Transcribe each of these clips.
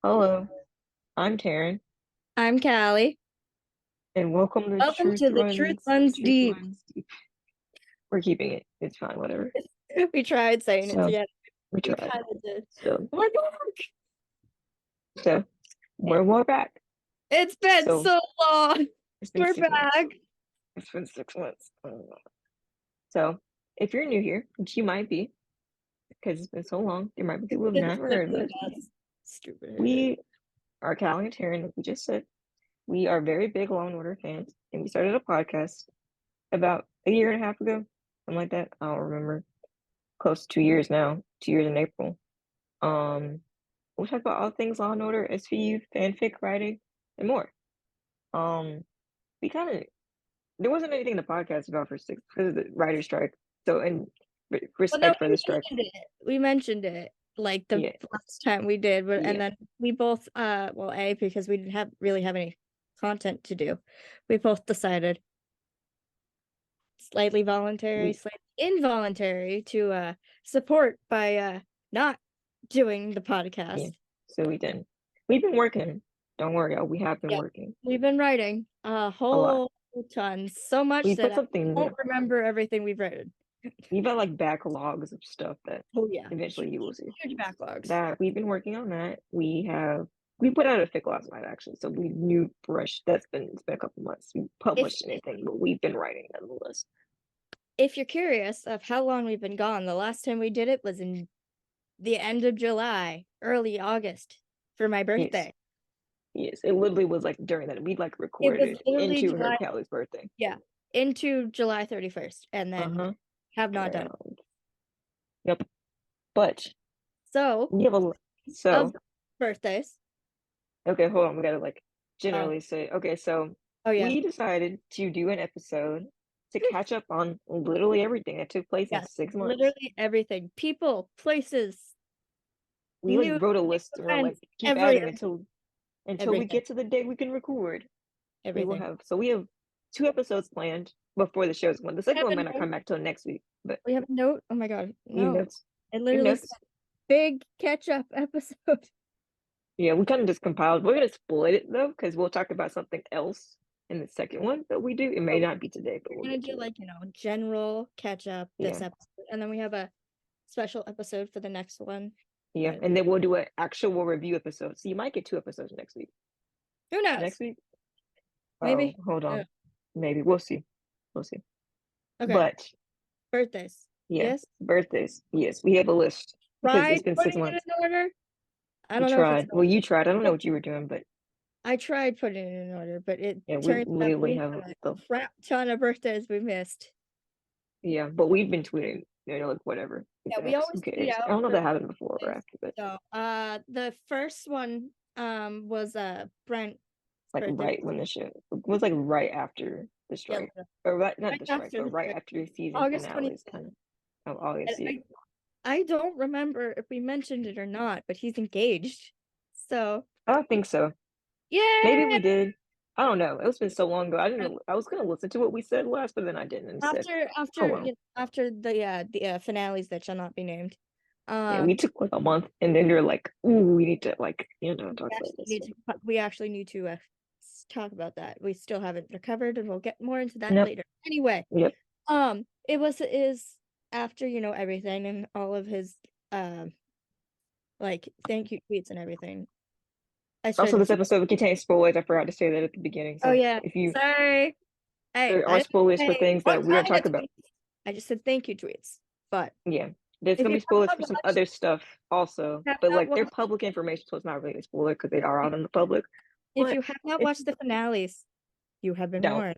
Hello, I'm Terryn, I'm Kalli. and welcome to Welcome to the Truth Runs Truth Deep. Runs Deep. We're keeping it. It's fine, whatever. We tried saying it So together. we We tried. kind of did. So We're back. so we're back. It's been So so long. it's been We're 6 months. back. It's been 6 months. So if you're new here, which you might be, because it's been so long, there might be people who've It's never heard of literally us. us. Stupid. We are Callie and Taryn, like we just said. We are very big Law and Order fans, and we started a podcast about a year and a half ago, something like that. I don't remember. Close to 2 years now, 2 years in April. Um, we talk about all things Law and Order, SVU, fanfic writing, and more. Um, we kind of there wasn't anything in the podcast about for six because of the writer strike. So, in Well, no, respect for we the strike, mentioned it. We mentioned it like the yeah, last time we did, but and yeah, then we both well, because we didn't have any content to do. We both decided slightly voluntary, we slightly involuntary to support by not doing the yeah. podcast. So we didn't. We've been working. Don't worry, y'all. We have been Yeah. working We've been writing a a lot. whole ton, so much We that put I something don't new. remember everything we've written. We've got like backlogs of stuff that Oh yeah, eventually you will see. huge backlogs. That we've been working on that. We put out a fic last night actually, so we new fresh. It's been a couple months. We If published anything, but we've been writing nonetheless. if you're curious of how long we've been gone, the last time we did it was in the end of July, early August for my Yes, birthday. yes. It literally was like during that we like It was recorded literally into her July, Callie's birthday. yeah, into July 31st, and then Uh-huh. have not done it. Around. Yep. But So, we have a of so birthdays. okay, hold on. We gotta like Oh, generally say okay, so oh yeah. we decided to do an episode to catch up on literally everything that took place in Yes, 6 months. literally everything. People, places, We like new wrote a list and we're like events, keep adding until we everything, get to the day we can record. We will everything. have we have 2 episodes planned before the show's one. The We second have one a might not note. come back till next week, but We have a note. Oh my God, we have no. notes. It We have literally said notes. big catch up episode. Yeah, we kind of just compiled. We're gonna split it though, because we'll talk about something else in the second one that we do. It may So not be today, but we'll we're gonna get do to it. like, general catch up this Yeah, episode. And then we have a special episode for the next one. yeah, But and then we'll do an actual review episode. So you might get 2 episodes next week. who knows? Next week? Oh, Maybe. hold Yeah. on. Maybe we'll see. We'll see. Okay. But Birthdays. yeah, Yes. birthdays. Yes, we have a list because it's Tried been six putting it months. in order. I We don't know if it's tried. Well, you tried. I don't know what you were doing, but I tried putting it in order, but it yeah, we turns out literally we have have a the crap ton of birthdays we missed. yeah, but we've been tweeting, like whatever. Who Yeah, we cares? Who always tweet cares? I out don't know if that happened before or birthdays. after, but So, the first one was Brent's like birthday. right when the show it was like right after the Yeah, strike, or right not right the strike, after but the right strike, after the season August finales, 25th. kind of August. And Yeah. I don't remember if we mentioned it or not, but he's engaged. So, I don't think so. Maybe yeah. we did. I don't know. It's been so long ago. I didn't. I was gonna listen to what we said last, but then I didn't instead. Oh After well. after the finales that shall not be named. Yeah, we Um, took like a month, and then you're like, "Ooh, we need to like, talk about this." we actually need to talk about that. We still haven't recovered, and we'll get more into that Nope. later. Anyway, Yep. it was is after everything and all of his like thank you tweets and everything. I Also, started. this episode contains spoilers. I forgot to say that at the beginning. Oh So yeah, if you sorry. Hey, there I are didn't spoilers for say things one that we are kind of talking about, tweets. I just said thank you tweets. But yeah, there's if gonna you be spoilers have for not some watched, other stuff also, have but not like they're watched, public information, so it's not really a spoiler because they are out in the public. if you But have not if watched the finales, you have been don't warned.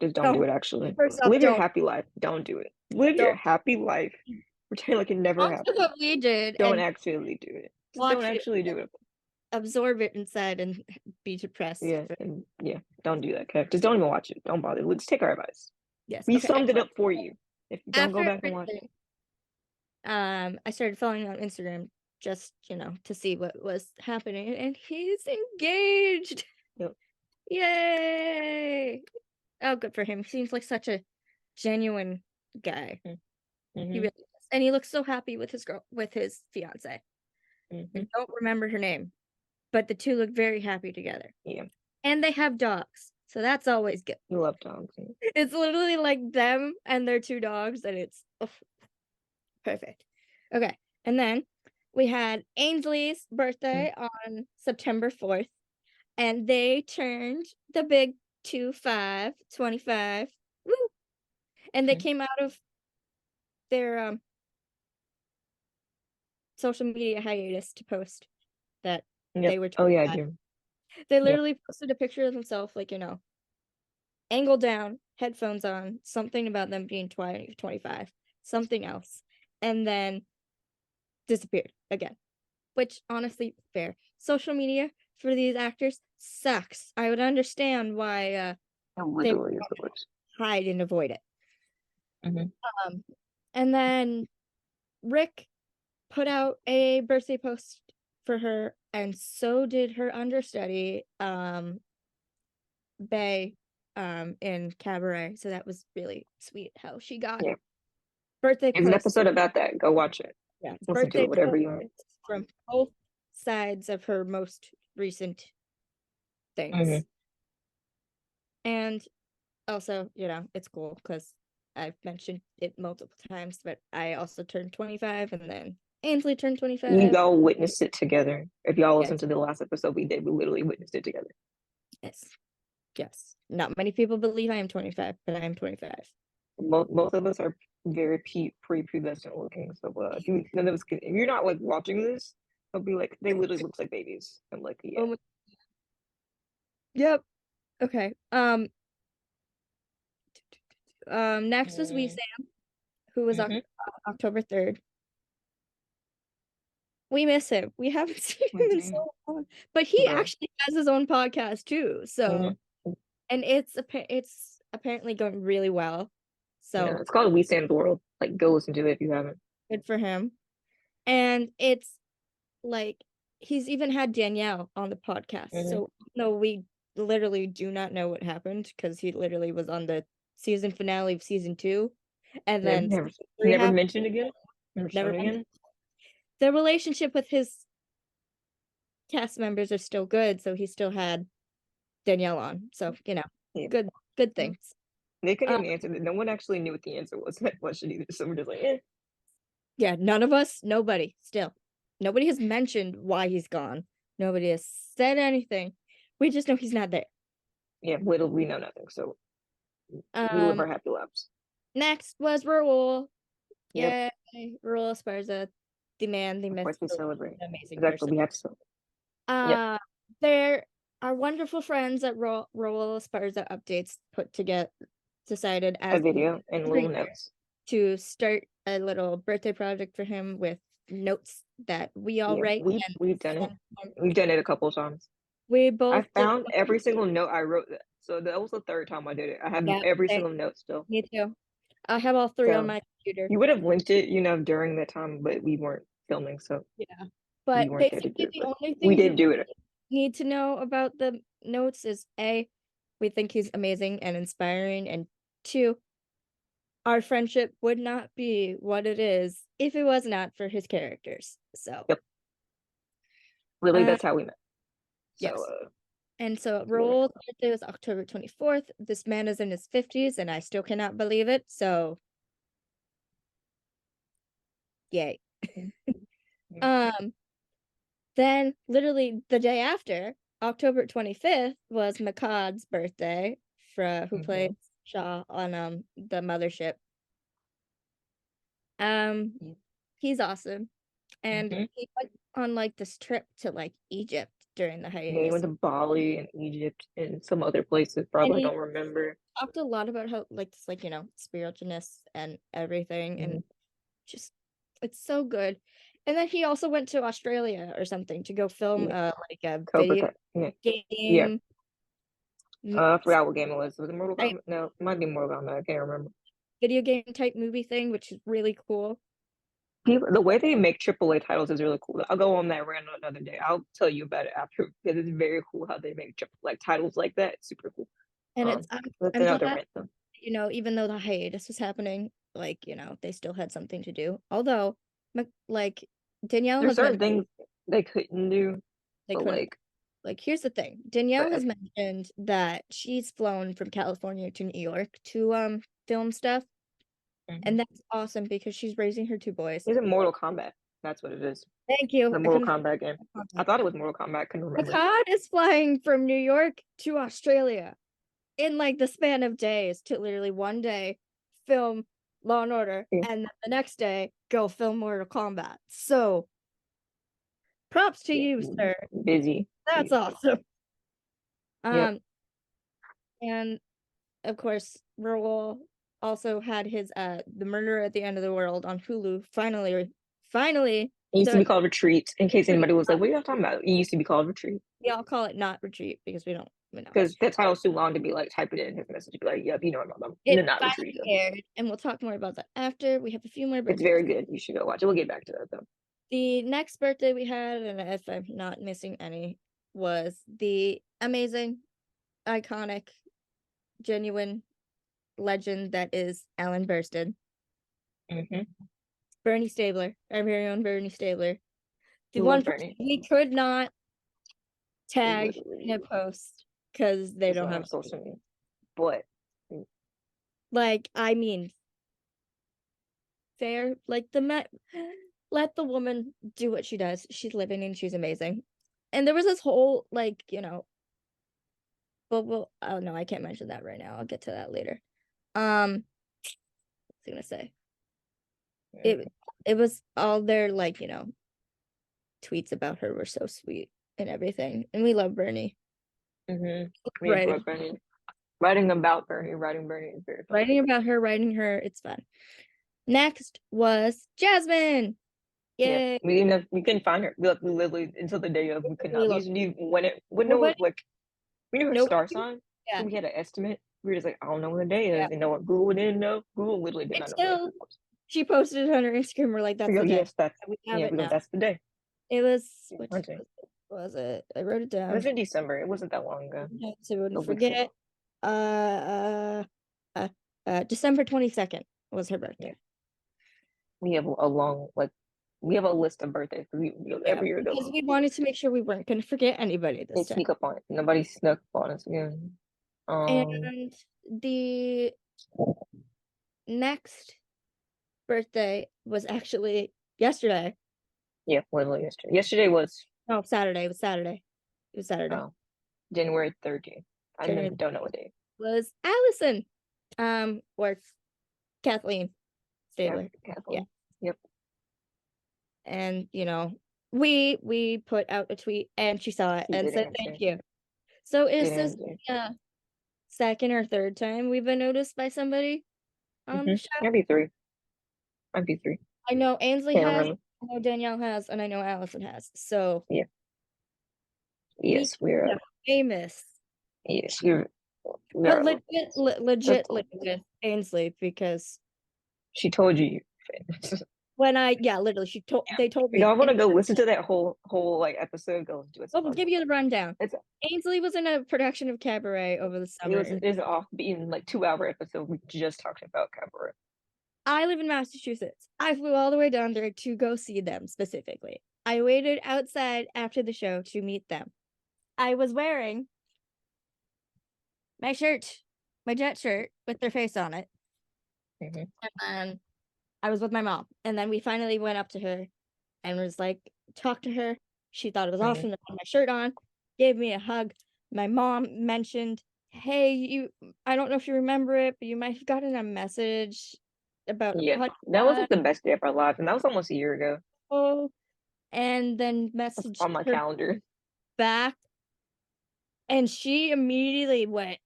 just don't do Don't. it. Actually, First off, live your don't. happy life. Don't do it. Live your Don't. happy life. Pretend like it never Don't do happened. what we did Don't and actually do it. Just don't watch it, actually do it. absorb it inside, and be depressed. Yeah, and yeah, don't do that. Okay, just don't even watch it. Don't bother. Let's take our advice. Yes. We Okay. summed it Anyway, up for you. If you don't go after back and watch it. everything, I started following on Instagram just to see what was happening, and he's engaged. Yep. Yay! Oh, good for him. Seems like such a genuine guy. He Mm-hmm. really is. And he looks so happy with his fiance. Mm-hmm. I don't remember her name. but the two look very happy together. Yeah, And they have dogs, so that's always good. we love dogs. It's literally like them and their two dogs, and it's perfect. Okay, and then we had Ainsley's birthday on September 4th, and they turned the big 25. Woo! And they came out of their social media hiatus to post that Yep. they were Oh yeah, I 25. do. They Yep. literally posted a picture of themselves, like, angle down, headphones on, something about them being 25, something else, and then disappeared again. Which, honestly, fair. Social media for these actors sucks. I would understand why It they literally is the worst. hide and avoid it. Mm-hmm. And then Rick put out a birthday post for her, and so did her understudy, Bay, in Cabaret. So that was really sweet how she got Yeah. birthday There's an posts. episode about that. Go watch it. Yeah, Listen to birthday it, whatever posts you want. from both sides of her most recent things. Mm-hmm. And also, it's cool because I've mentioned it multiple times, but I also turned 25, and then Ainsley turned We 25. all witnessed it together. If y'all Yes, listened to the last episode we did, we literally witnessed it together. yes, yes. Not many people believe I am 25, but I am 25. Most of us are very pre-pubescent looking. So none of us can, if you're not like watching this, they'll be like, they literally look like babies. I'm like, yeah. Oh my, yep. Okay. Next was We Sam, who was Mm-hmm. October 3rd. We miss him. We haven't seen We him in do, so long. But he bro. actually has his own podcast too. So, Mm-hmm. and it's apparently going really well. Yeah, So it's called We Sam's World. Like, go listen to it if you haven't. good for him. And it's like he's even had Danielle on the podcast. Mm-hmm. So no, we literally do not know what happened because he literally was on the season finale of season 2, and Yeah, then never, season 3 never happened. mentioned again. Never Never shown mentioned. again. The relationship with his cast members are still good, so he still had Danielle on. So Yeah. good things. They couldn't Uh, even answer that. No one actually knew what the answer was to that question either. So we're just like, eh. yeah, nobody has mentioned why he's gone. Nobody has said anything. We just know he's not there. Yeah, little we know nothing. So we live Um, our happy lives. Next was Raul. Yep. Yay, Raul Esparza, the man, the Of myth, course we the celebrate. amazing Exactly. person. We have to celebrate. Yep. There are wonderful friends at Raul Esparza Updates decided A as video and every little year notes. to start a little birthday project for him with notes that we all Yeah, write, we've done it. and We've done it a couple of times. we I both did. found every single note I wrote. So that was the third time I did it. I have Yeah, every single note still. me too. I have all 3 on So my computer. you would have linked it, during that time, but we weren't filming, so Yeah, we but weren't there to do basically it. the But only we things did you do it. need to know about the notes is A, we think he's amazing and inspiring, and 2, our friendship would not be what it is if it was not for his characters. So, Yep. Really, uh, that's how we met. So yes. And so yeah. Raul's birthday was October 24th. This man is in his 50s, and I still cannot believe it. So, yay. Yeah. Then literally the day after, October 25th, was Makad's birthday, who plays Mm-hmm. Shaw on the mothership. Yeah. He's awesome. And Mm-hmm. he went on like this trip to like Egypt during the Yeah, he went hiatus. to Bali and Egypt and some other places. And Probably he don't remember. talked a lot about how like this, like, spiritualness and everything, Mm-hmm. and just it's so good. And then he also went to Australia or something to go film Yeah. like a Cobra video Kai. Yeah. Yeah. game. I forgot what game it was. Was it Mortal Type Kombat? No, it might be Mortal Kombat. I can't remember. video game type movie thing, which is really cool. The way they make AAA titles is really cool. I'll go on that rant another day. I'll tell you about it after because it's very cool how they make like titles like that. It's super cool. And That's I'm another glad, rant though. even though the hiatus was happening, like, they still had something to do. Although, like, Danielle There's has certain mentioned things they couldn't do, they but couldn't like Like, here's the thing. Danielle But has mentioned that she's flown from California to New York to film stuff, and that's awesome because she's raising her 2 boys. It's a Mortal Kombat. That's what it is. Thank you. The I Mortal couldn't Kombat game. I thought it was Mortal Kombat. I couldn't remember. Picard is flying from New York to Australia in like the span of days to literally one day film Law and Order, Yeah. and then the next day go film Mortal Kombat. So props to you, sir. Busy. That's awesome. Yep. And of course, Raoul also had his The Murder at the End of the World on Hulu. Finally. It used to be called Retreat. In case anybody was like, "What are you talking about?" It used to be called Retreat. We all call it not Retreat because we know. Because that title's too long to be like type it in his message. Be like, "Yep, you know what I'm talking about." It Not finally Retreat. aired, and we'll talk more about that after. We have a few more It's birthdays. very good. You should go watch it. We'll get back to that though. The next birthday we had, and if I'm not missing any, was the amazing, iconic, genuine legend that is Alan Burston. Bernie Stabler, our very own Bernie Stabler. The one person we could not tag in a post because they don't have social media. But like, I mean, fair. Like let the woman do what she does. She's living and she's amazing. And there was this whole like, but oh no, I can't mention that right now. I'll get to that later. What's I gonna say? It was all their like, tweets about her were so sweet and everything. And we love Bernie. We love Bernie. Writing about Bernie, writing Bernie is very fun. Writing about her, writing her, it's fun. Next was Jasmine. Yay! Yeah, we couldn't find her. We literally until the day of we could not. We knew when it we knew her star sign. Yeah. So we had an estimate. We were just like, I don't know what the day is, and no one Google didn't know. Google literally did not know. She posted it on her Instagram. We're like, that's the day. Yes, that's that's the day. It was was it? I wrote it down. It was in December. It wasn't that long ago. So we wouldn't forget. December 22nd was her birthday. Yeah. We have we have a list of birthdays every year. Because we wanted to make sure we weren't going to forget anybody this time. Sneak up on it. Nobody snuck up on us again. And the next birthday was actually yesterday. Yeah, literally yesterday. Yesterday was Saturday. It was Saturday. Oh, January 13th. I don't know what day. Was Allison, or Kathleen Stabler. Kathleen. Yeah. Yep. And we put out a tweet and she saw it and said thank you. So is this second or third time we've been noticed by somebody on the show? Maybe three. I know Ainsley has, I know Danielle has, and I know Allison has. So yeah. Yes, we're famous. Yes, you're legit with Ainsley because she told you famous. When literally they told me. I want to go listen to that whole like episode. Go do it. We'll give you the rundown. Ainsley was in a production of Cabaret over the summer. It was off being like 2-hour episode. We just talked about Cabaret. I live in Massachusetts. I flew all the way down there to go see them specifically. I waited outside after the show to meet them. I was wearing my jet shirt with their face on it. And I was with my mom. And then we finally went up to her and was like, talked to her. She thought it was awesome to put my shirt on, gave me a hug. My mom mentioned, hey, I don't know if you remember it, but you might have gotten a message about that was like the best day of our lives, and that was almost a year ago. Oh, and then messaged on my calendar back, and she immediately went,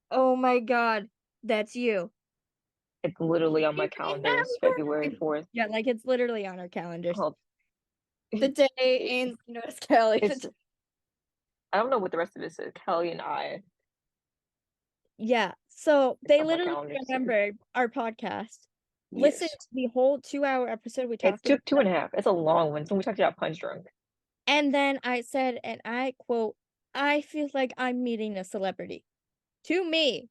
"Oh my god, that's you!" It's literally on my calendar. It's February 4th. Yeah, like it's literally on our calendars. The day Ainsley noticed Kelly. I don't know what the rest of it says. Kelly and I. Yeah, so they literally remembered our podcast. Yes. Listened to the whole 2-hour episode we talked about. It took 2.5. It's a long one. So we talked about Punch Drunk. And then I said, and I quote, I feel like I'm meeting a celebrity. To me.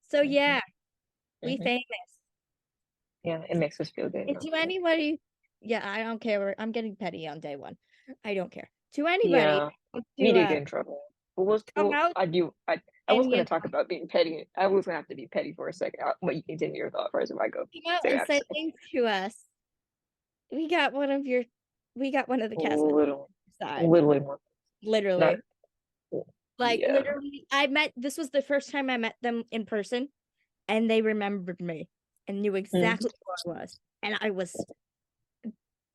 So yeah, we famous. Yeah, it makes us feel good. To anybody, I don't care. I'm getting petty on day one. I don't care. to anybody. Yeah, me To did get in trouble. But come out I was and gonna talk about being petty. I was gonna have to be petty for a second. But you continue your thought first if I go come out say what I and have to say say. thanks to us. We got one of the cast members Little, side. literally more. Not, Literally. Like yeah. literally, this was the first time I met them in person, and they remembered me and knew Mhm. exactly who I was. And I was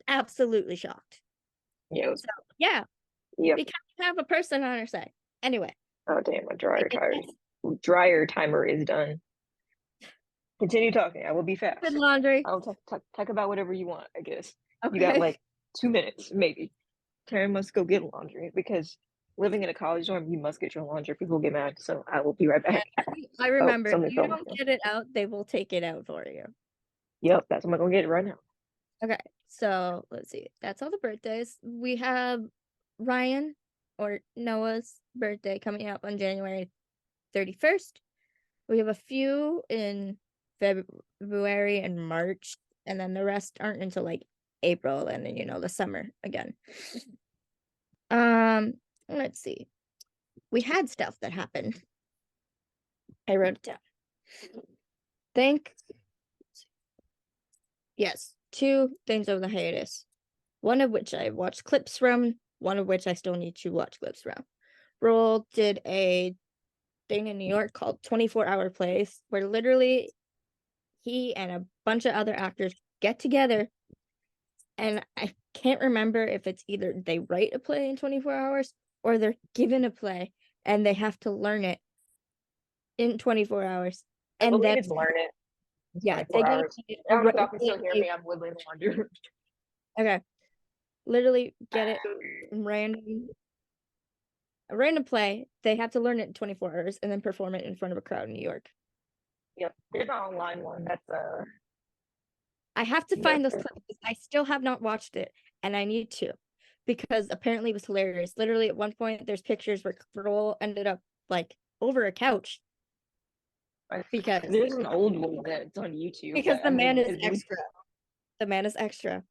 absolutely shocked. Yeah. So yeah, Yep. we kind of have a person on our side. Anyway, Oh damn, my I guess that's dryer timer is done. Continue talking. I will be good fast. laundry. I'll talk about whatever you want, I guess. You got Okay. like 2 minutes, maybe. Terry must go get laundry because living in a college dorm, you must get your laundry. People get mad, so I will be right back. I Oh, remember, if something you fell on my don't phone. get it out, they will take it out for you. Yep, that's what I'm gonna get right now. Okay, so let's see. That's all the birthdays. We have Ryan or Noah's birthday coming up on January 31st. We have a few in February and March, and then the rest aren't until like April and then the summer again. Let's see. We had stuff that happened. I wrote it down. Think yes, two things over the hiatus. One of which I watched clips from, one of which I still need to watch clips from. Roll did a thing in New York called 24-hour plays, where literally he and a bunch of other actors get together, and I can't remember if it's either they write a play in 24 hours or they're given a play and they have to learn it in 24 hours. I And believe then it's learn it. It's yeah, they 24 gotta hours. get it I don't know if y'all can still hear me. I'm literally in the laundry. okay. Literally get it random a random play. They have to learn it in 24 hours and then perform it in front of a crowd in New York. Yep, there's an online one. That's I have to yeah. find those clips. I still have not watched it, and I need to, because apparently it was hilarious. Literally, at one point, there's pictures where Kroll ended up like over a couch because There's an old one that's on YouTube, but the I man mean, is extra. The man is extra,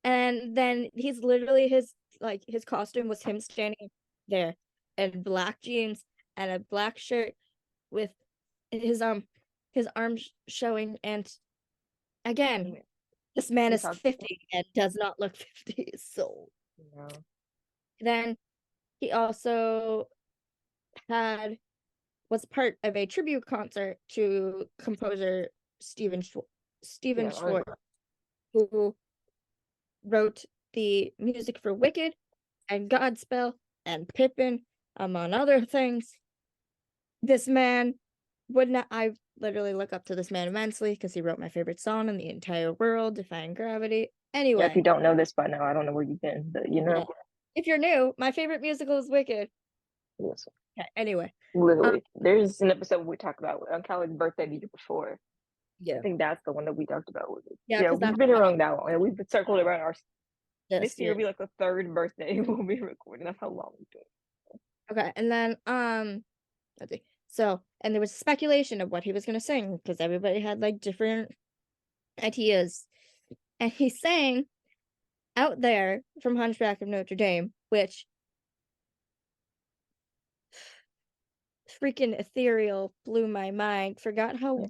and then he's literally his costume was him standing there in black jeans and a black shirt with his arms showing, and again, this man we is talked. 50 and does not look 50. So No. then he also was part of a tribute concert to composer Stephen Yeah, Schwartz, who wrote the music for Wicked and Godspell and Pippin, among other things. This man would not. I literally look up to this man immensely because he wrote my favorite song in the entire world, Defying Gravity. yeah. If you Anyway, don't know this by now, I don't know where you've been, but yeah. If you're new, my favorite musical is Wicked. yes, Okay, anyway, literally. There's an episode where we talk about on Kylie's birthday the year before. I yeah, think that's the one that we talked about. yeah, Yeah, because we've that's been around that long, and we've been circled around our. this This year year. will be like the third birthday we'll be recording. That's how long we've been. Okay, and then let's see. So, and there was speculation of what he was gonna sing because everybody had like different ideas, and he sang "Out There" from Hunchback of Notre Dame, which freaking ethereal, blew my mind. Forgot how Yeah.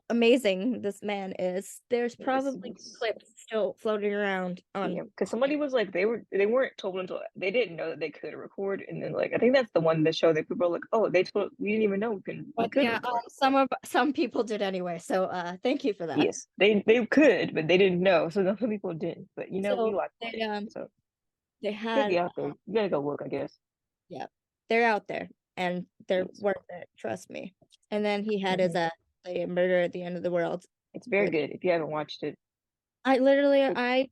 amazing this man is. There's This probably is clips still floating around yeah, on. because somebody was like they weren't told until they didn't know that they could record, and then like I think that's the one that showed that people were like, oh, we didn't even know we But could yeah, record. some people did anyway. So thank you for that. Yes, they could, but they didn't know, so some people didn't. But we So like they it, so they you gotta had be out there. You gotta go look, I guess. yeah, they're out there and they're Yes. worth it, trust me. And then he had his Mhm. the murder at the end of the world, It's very which good if you haven't watched it. I Callie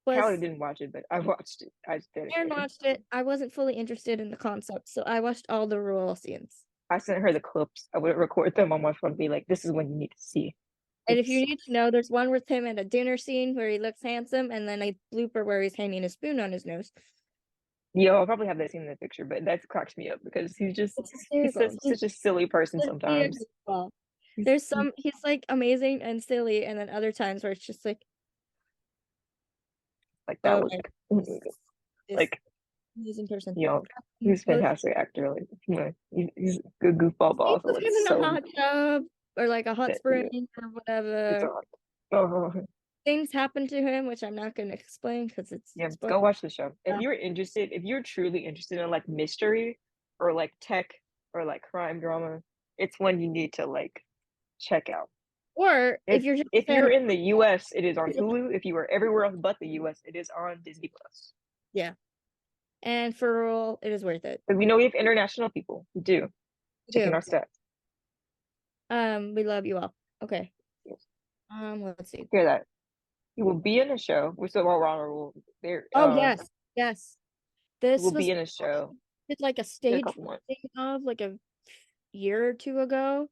was didn't watch it, but I watched it. I just Aaron dedicated. watched it. I wasn't fully interested in the concept, so I watched all the rural scenes. I sent her the clips. I would record them on my phone and be like, this is when you need to see. And if you It's need to know, there's one with him at a dinner scene where he looks handsome, and then a blooper where he's hanging a spoon on his nose. yeah, I'll probably have that scene in the picture, but that cracks me up because It's he's hysterical. such a silly person sometimes. Hysterical. He's, There's he's like amazing and silly, and then other times where it's just like, like that oh was my like, goodness, this like amazing person. You know, he's a fantastic actor. Like, you know, he's a good goofball He boss. put him It's in a so hot tub or like a hot that spring yeah, or it's whatever. on. Oh, Things happen to him, which I'm not going to explain because it's yeah, spoiler. go watch the show. If stuff. you're interested, if you're truly interested in like mystery or like tech or like crime drama, it's one you need to like check out. Or if you're just a If fan you're of, in the US, it is on Hulu. If you are everywhere else but the US, it is on Disney Plus. yeah. And for all, it is worth it. Because we know we have international people who do. We Checking do. our stats. We love you all. Okay. Yes. Let's see. Hear that. He will be in the show. We're still all on there. Oh yes, yes. He will This be was in a show did like a in a stage couple months. thing of like a year or two ago,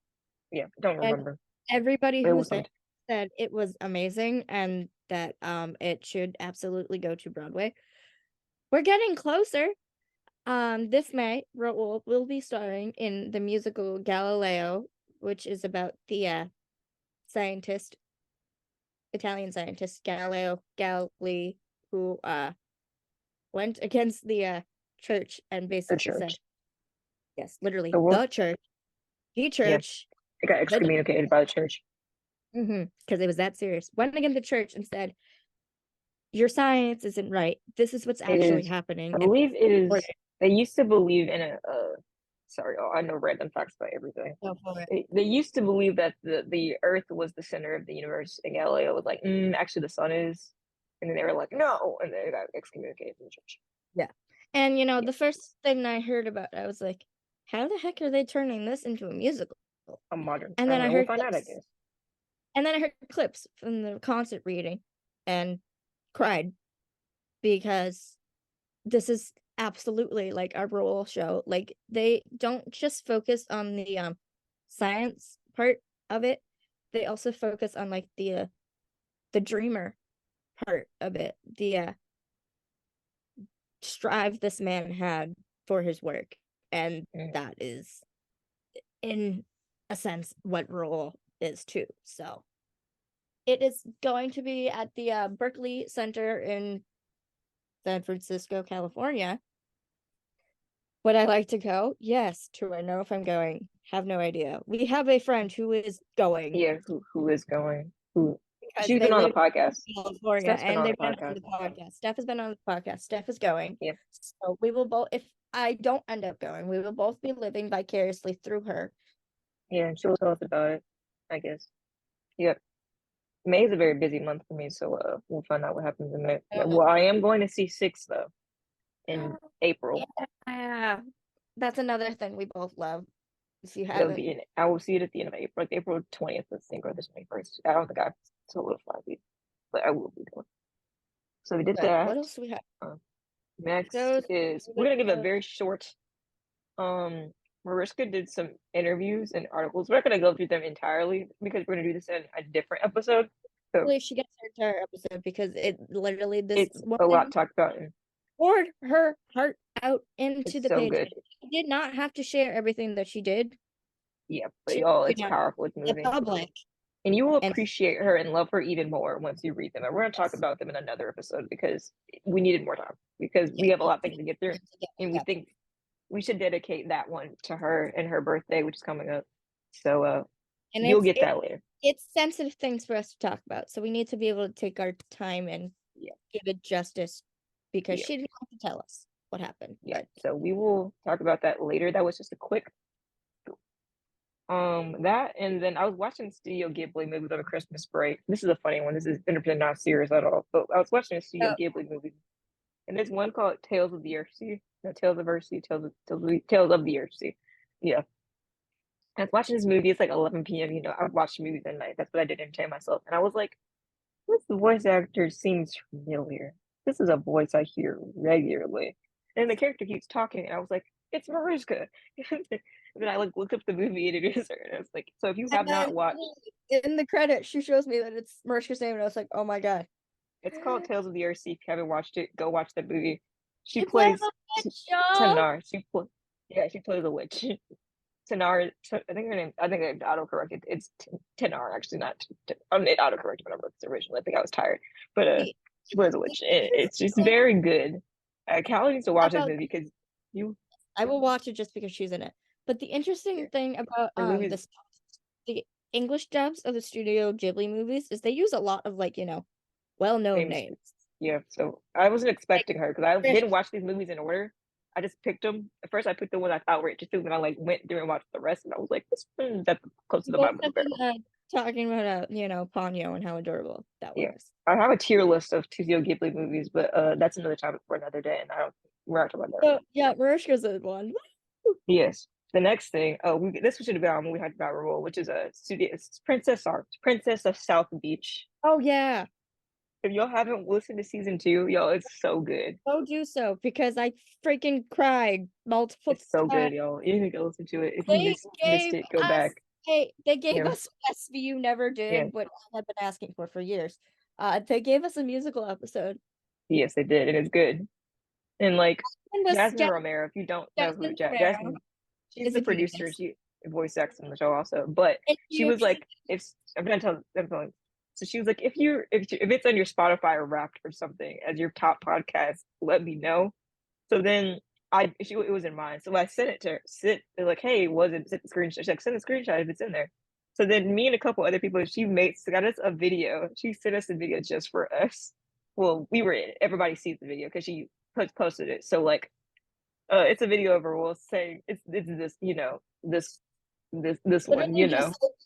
Yeah, don't and remember. everybody But it who was said something. said it was amazing and that it should absolutely go to Broadway. We're getting closer. This May, will be starring in the musical Galileo, which is about the scientist, Italian scientist Galileo Galilei, who went against the church and The basically said, church. yes, literally The what? the church, the Yeah, church, it got the excommunicated by the church. because it was that serious. Went against the church and said, "Your science isn't right. This is what's It actually is. happening." I And believe it we're is. They used to believe in a. Sorry, oh, I know random facts about everything. gonna go for it. They used to believe that the Earth was the center of the universe, and Galileo was like, actually, the sun is. And then they were like, no, and then it got excommunicated from the church. Yeah. And Yeah, the first thing I heard about, I was like, "How the heck are they turning this into a musical?" a modern. And I then don't I know. We'll heard find out, I clips, guess. and then I heard clips from the concert reading, and cried because this is absolutely like a role show. Like they don't just focus on the science part of it. They also focus on like the dreamer part of it. The strive this man had for his work. And Mm. that is in a sense what role is too. So it is going to be at the Berkeley Center in San Francisco, California. Would I like to go? Yes. Do I know if I'm going? Have no idea. We have a friend who is going Yeah, who is going? Who? because She's they been on the live podcast. in California Steph's been and on the they've been on podcast. the podcast. Steph has been on the podcast. Steph is going. Yeah, So we will both, if I don't end up going, we will both be living vicariously through her. yeah, she'll tell us about it, I guess. Yep. May is a very busy month for me, so we'll find out what happens in May. Well, I am going to see Six though in April. Yeah. That's another thing we both love. If you It'll haven't, be in. I will see it at the end of April, like April 20th, I think, or the 21st. I don't think I solidified it, but I will be going. So we did good. that. What else do we have? Next Those is we're gonna give a very short. Mariska did some interviews and articles. We're not gonna go through them entirely because we're gonna do this in a different episode. So hopefully she gets her entire episode because it literally this it's a lot woman talked about, and poured her heart out into it's the so page. good. She did not have to share everything that she did Yeah, but to, y'all, it's powerful. It's the moving. public. And you will And appreciate her and love her even more once you read them. And we're going to talk yes, about them in another episode because we needed more time because yeah, we have a lot of things to get through. to get And we back up. think we should dedicate that one to her and her birthday, which is coming up. So And you'll get that later. it's sensitive things for us to talk about. So we need to be able to take our time and Yeah. give it justice because Yeah. she didn't have to tell us what happened. Yeah. But So we will talk about that later. That was just a quick that and then I was watching Studio Ghibli movies on a Christmas break. This is a funny one. This is 100% not serious at all. But I was watching a Studio Ghibli movie. And there's one called Tales of the Earthsea. No, Tales of Earthsea, Tales of the Earthsea. Yeah. I was watching this movie. It's like 11 p.m. You know, I watch movies at night. That's what I did to entertain myself. And I was like, this voice actor seems familiar. This is a voice I hear regularly. And the character keeps talking, and I was like, it's Mariska. And then I like looked up the movie and it is her. And I was like, so if you have and then not watched, in the credits, she shows me that it's Mariska's name, and I was like, oh my god. it's called Tales of the Earthsea. If you haven't watched it, go watch the movie. She She plays plays a witch, y'all. Tanar. She plays a witch. Tanar, I think her name, I think I autocorrected. It's Tanar, actually, not. It autocorrected when I wrote this originally. I think I was tired, but she plays a witch. It's just very good. Callie needs to watch this About movie because you I will watch it just because she's in it. But the yeah, interesting thing about the movie's the English dubs of the Studio Ghibli movies is they use a lot of like, well-known famous. names. Yeah, so I wasn't Like expecting her because I Frisch. didn't watch these movies in order. I just picked them. At first, I picked the one I thought were interesting, then I like went through and watched the rest, and I was like, "This that's close to We the both bottom of the have been barrel." talking about Ponyo and how adorable that Yeah, was. I have a tier list of Studio Ghibli movies, but that's another topic for another day, and I don't. We're not talking about that right So yeah, Mariska's is one. now. Yes, the next thing. Oh, this should have been on when we had about Rule, which is a studio. It's Princess of South Beach. Oh yeah. If y'all haven't listened to season 2, yo, it's so good. Go do so because I freaking cried multiple It's so times. good, y'all. You need to go listen to it. If you They missed gave it, go us back. they gave Yeah, us what SVU never yeah. did, what I have been asking for years. They gave us a musical episode. Yes, they did, and it's good. And like And was Jasmine Romero, if you don't know who Jasmine Romero Jasmine, she's is the a producer. genius. She voice acts on the show also. But If she you was like, if I'm telling. So she was like, if it's on your Spotify or Wrapped or something as your top podcast, let me know. So then it was in mine. So I sent it to her. They're like, hey, was it sent the screenshot? She's like, send a screenshot if it's in there. So then me and a couple other people, got us a video. She sent us a video just for us. Well, we were in it. Everybody sees the video because she posted it. So like, it's a video of her saying it's this, this one,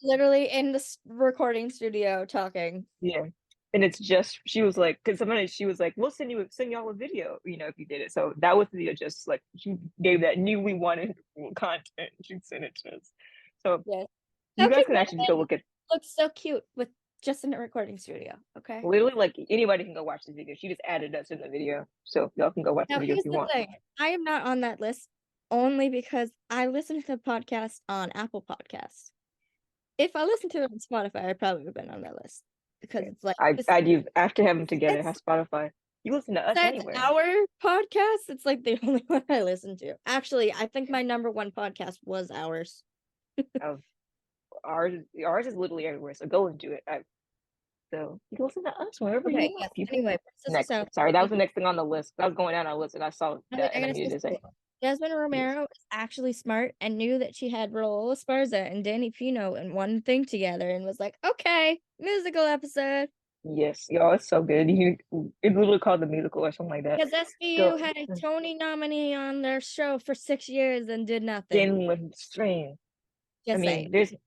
literally in the recording studio talking. yeah. And it's just she was like, because somebody she was like, we'll send y'all a video, if you did it. So that was the video, just like she gave that knew we wanted content. She sent it to us. So Yes. you guys Okay, can actually go look at looks so cute with just in a recording studio. Okay. literally like anybody can go watch this video. She just added us in the video. So y'all can go watch the Now video if here's you the want. thing. I am not on that list only because I listen to the podcast on Apple Podcasts. If I listened to it on Spotify, I probably would have been on that list because Yeah. it's like I'd use after having together, it's have Spotify. You listen to us that's anywhere. our podcast. It's like the only one I listen to. Actually, I think my number one podcast was ours. Of ours is literally everywhere. So go and do it. So you can listen to us wherever you Okay, want, yes. people. Anyway, Princess of Next, South sorry, that was Beach. the next thing on the list. I was going down on the list and I saw that I and I gotta needed say to say something. Jasmine yes. Romero is actually smart and knew that she had Raul Esparza and Danny Pino in one thing together and was like, okay, musical episode. Yes, y'all, it's so good. It's literally called the musical or something like that. Because SVU Go had a Tony nominee on their show for 6 years and did nothing. genuine strain. I Just mean, saying.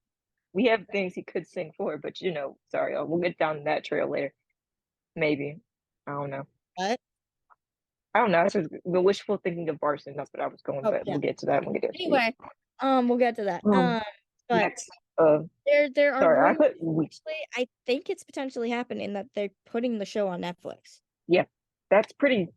we have things he could sing for, but sorry, y'all, we'll get down that trail later. Maybe. I don't know. But I don't know. That's just the wishful thinking of Barson. That's what I was going, oh but yeah. we'll get to that when we get to it. Anyway, we'll get to that. But Next, there are sorry, I rumors. put Actually, I think it's potentially happening that they're putting the show on Netflix. yeah, that's pretty.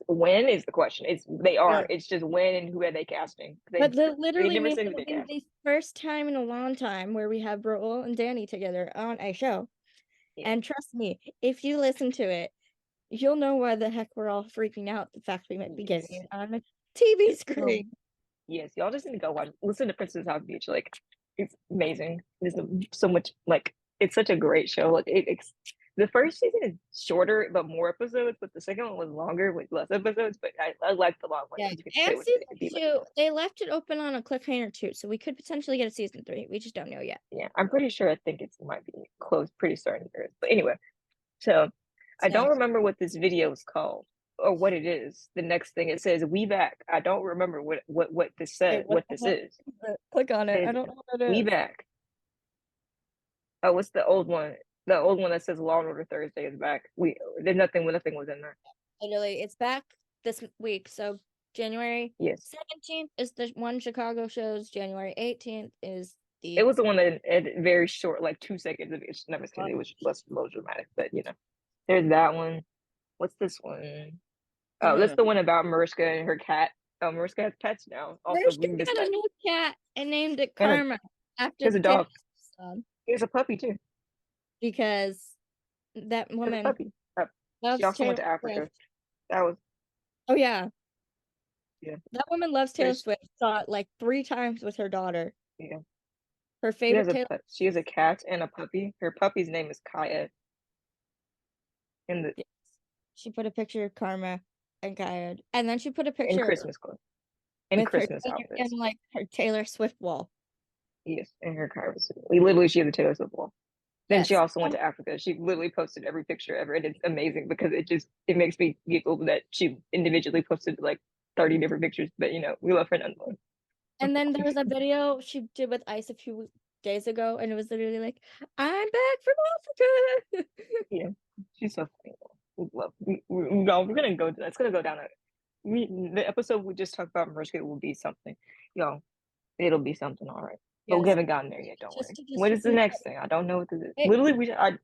When is the question? They Yeah. are. It's just when and who are they casting? But They literally never means said who it'll they be cast. the first time in a long time where we have Raul and Danny together on a show. Yeah. And trust me, if you listen to it, you'll know why the heck we're all freaking out the fact we might be getting Yes. it on a TV screen. Yes, y'all just need to go listen to Princess House Beach. Like, it's amazing. There's so much. Like, it's such a great show. Like, the first season is shorter but more episodes, but the second one was longer with less episodes. But I like the long ones. Yeah, You can and sit with it. season It'd be like, 2, they left it open on a cliffhanger too, so we could potentially get a season 3. We just don't know yet. yeah, I'm pretty sure. I think it might be close, pretty certain there is. But anyway, so I So don't remember what this video is called or what it is. The next thing it says, "We back." I don't remember what this said. What this is. click on it. It I says, don't know what it "We is. back." Oh, what's the old one? The old one that says Law and Order Thursday is back. There's nothing. Nothing was in there. Literally, it's back this week. So January Yes, 17th is the one Chicago shows. January 18th is it the was the one that had very short, like 2 seconds of it. Never because it was less dramatic. But there's that one. What's this one? I Oh, don't that's know. the one about Mariska and her cat. Oh, Mariska has pets now. Also, Mariska we missed got a that. new cat and named it And Karma after there's a Taylor's dog. son There's a puppy too. because that There's a woman puppy. She loves also went Taylor to Africa. Swift. That was Oh yeah, yeah. that woman loves Taylor There's Swift. Saw it like 3 times with her daughter. yeah. Her She has favorite Taylor. she has a cat and a puppy. Her puppy's name is Kaya. And She put a picture of Karma and then she put a in picture Christmas clothes, in with her Christmas in outfits. like her Taylor Swift wall. Yes, in her car. Literally, she has a Taylor Swift wall. Then she Yes. also went to Africa. She literally posted every picture ever, and it's amazing because it makes me giggle that she individually posted like 30 different pictures. But we love her nonetheless. And then there was a video she did with Ice a few days ago, and it was literally like, "I'm back from Africa." Yeah, she's so funny. We love. No, we're gonna go. It's gonna go down. The episode we just talked about Mariska will be something, y'all. It'll be something, all right. But we Yes. haven't gotten there yet. Don't Just worry. to What is the next thing? I don't know what this is. it, Literally, I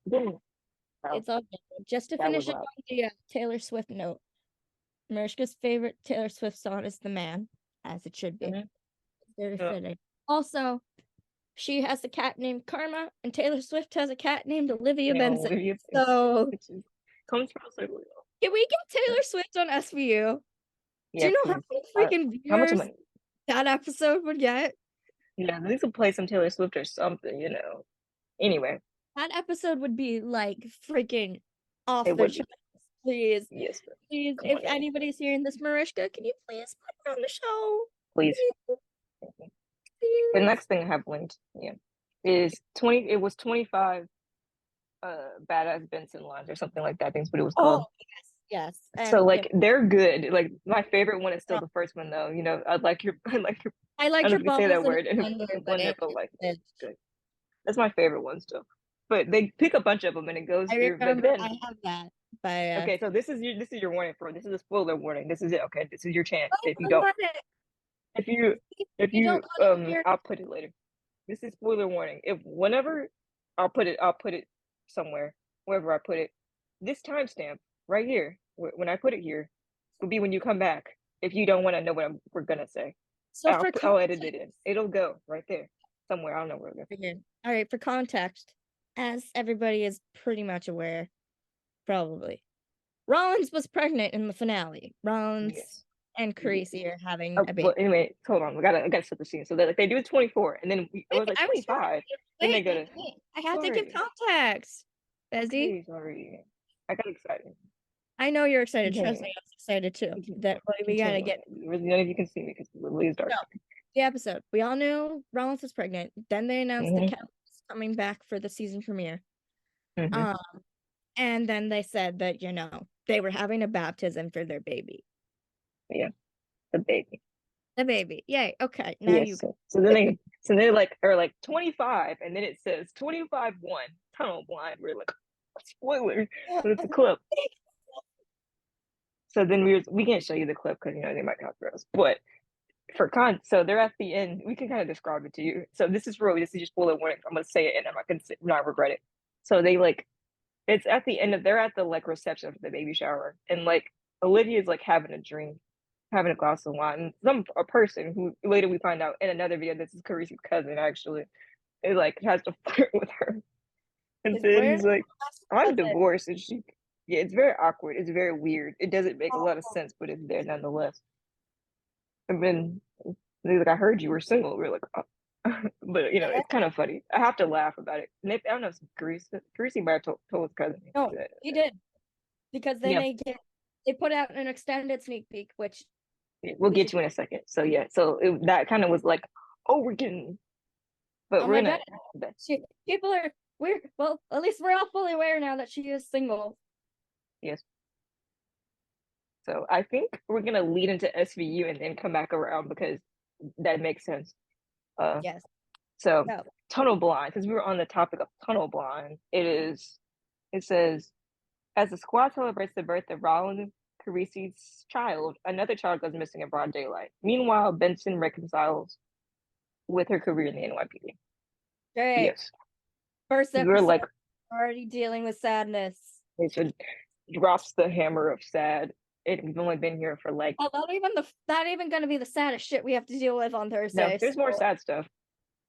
it's all good. Just to that finish was it loud. on the Taylor Swift note. Mariska's favorite Taylor Swift song is "The Man," as it should be. Mhm. Very Yeah. fitting. Also, she has a cat named Karma, and Taylor Swift has a cat named Olivia Benson. Olivia So, which is, comes from circle. can we get Taylor Swift on SVU? Do Yeah, you know how please. many freaking How much viewers money? that episode would get? Yeah, at least we'll play some Taylor Swift or something. Anyway, That episode would be like freaking off it the would be. charts. Please, Yes, please, come if on in, anybody's hearing this, Mariska, can you please put her on the show? please. Please, The please. next thing I have linked, is 20. It was 25 badass Benson lines or something like that. I think is what it was Oh, called. yes. So And like they're good. Like my favorite one is still the first one though. I'd like your I like your I I liked don't know your if you can say that bubbles and word and blender, but blender, but like it, good. That's my favorite one still. But they pick a bunch of them and it goes I through. But remember then I have that. But okay, so this is your warning for this is a spoiler warning. This is it. Okay, this is your chance. If you I don't, love it. if you if You don't you put it here. I'll put it later. This is spoiler warning. If whenever I'll put it somewhere, wherever I put it. This timestamp right here, when I put it here, will be when you come back. If you don't want to know what we're gonna say, So for I'll edit context, it in. It'll go right there somewhere. I don't know where it'll go. all right, for context, as everybody is pretty much aware, probably, Rollins was pregnant in the finale. Rollins Yes. and Yes. Creasy are having Oh, a baby. but anyway, hold on. I gotta set the scene. So they do 24, and then it was like I was trying 25. to Then they go to wait. I had to give sorry. context. Bezzy, Okay, sorry. I got excited. I know you're excited. Trust Continue. me, I was excited too. Continue. That we gotta Continue. get None of you can see me because literally it's dark. no the episode. We all knew Rollins was pregnant. Then they announced that Mm-hmm. Kelly was coming back for the season premiere. Mm-hmm. Um, and then they said that they were having a baptism for their baby. Yeah, the baby. The baby. Yay. Okay. Now Yes. you So then they like are like 25, and then it says 25-1 tunnel blind. We're like spoiler, but it's a clip. So then we can't show you the clip because they might copyright us. But so they're at the end. We can kind of describe it to you. So this is your spoiler warning. I'm gonna say it and I'm not gonna not regret it. So they like it's at the end of they're at the like reception for the baby shower, and like Olivia's like having a drink, having a glass of wine. And a person who later we find out in another video this is Carice's cousin actually, it like has to flirt with her, and is then where he's like, "I'm cousin. divorced," and yeah, it's very awkward. It's very weird. It doesn't make a Oh, lot of sense, but it's there nonetheless. And then they're like, "I heard you were single." We're like, oh. But it's kind of funny. I have to laugh about it. And I don't know if Greasy might have told his cousin. no, he did because then Yeah, they put out an extended sneak peek, which we'll we get should. to in a second. So yeah, that kind of was like, oh, we're getting, but Oh we're my gonna. god, people are we're well. At least we're all fully aware now that she is single. Yes. So I think we're gonna lead into SVU and then come back around because that makes sense. Yes. So No. tunnel blind, because we were on the topic of tunnel blind. It says, as the squad celebrates the birth of Roland Carisi's child, another child goes missing in broad daylight. Meanwhile, Benson reconciles with her career in the NYPD. Great. Yes. First We're episode, like, already dealing with sadness. it should drops the hammer of sad. We've only been here for like. Oh, not even going to be the saddest shit we have to deal with on Thursday. No, there's more sad stuff.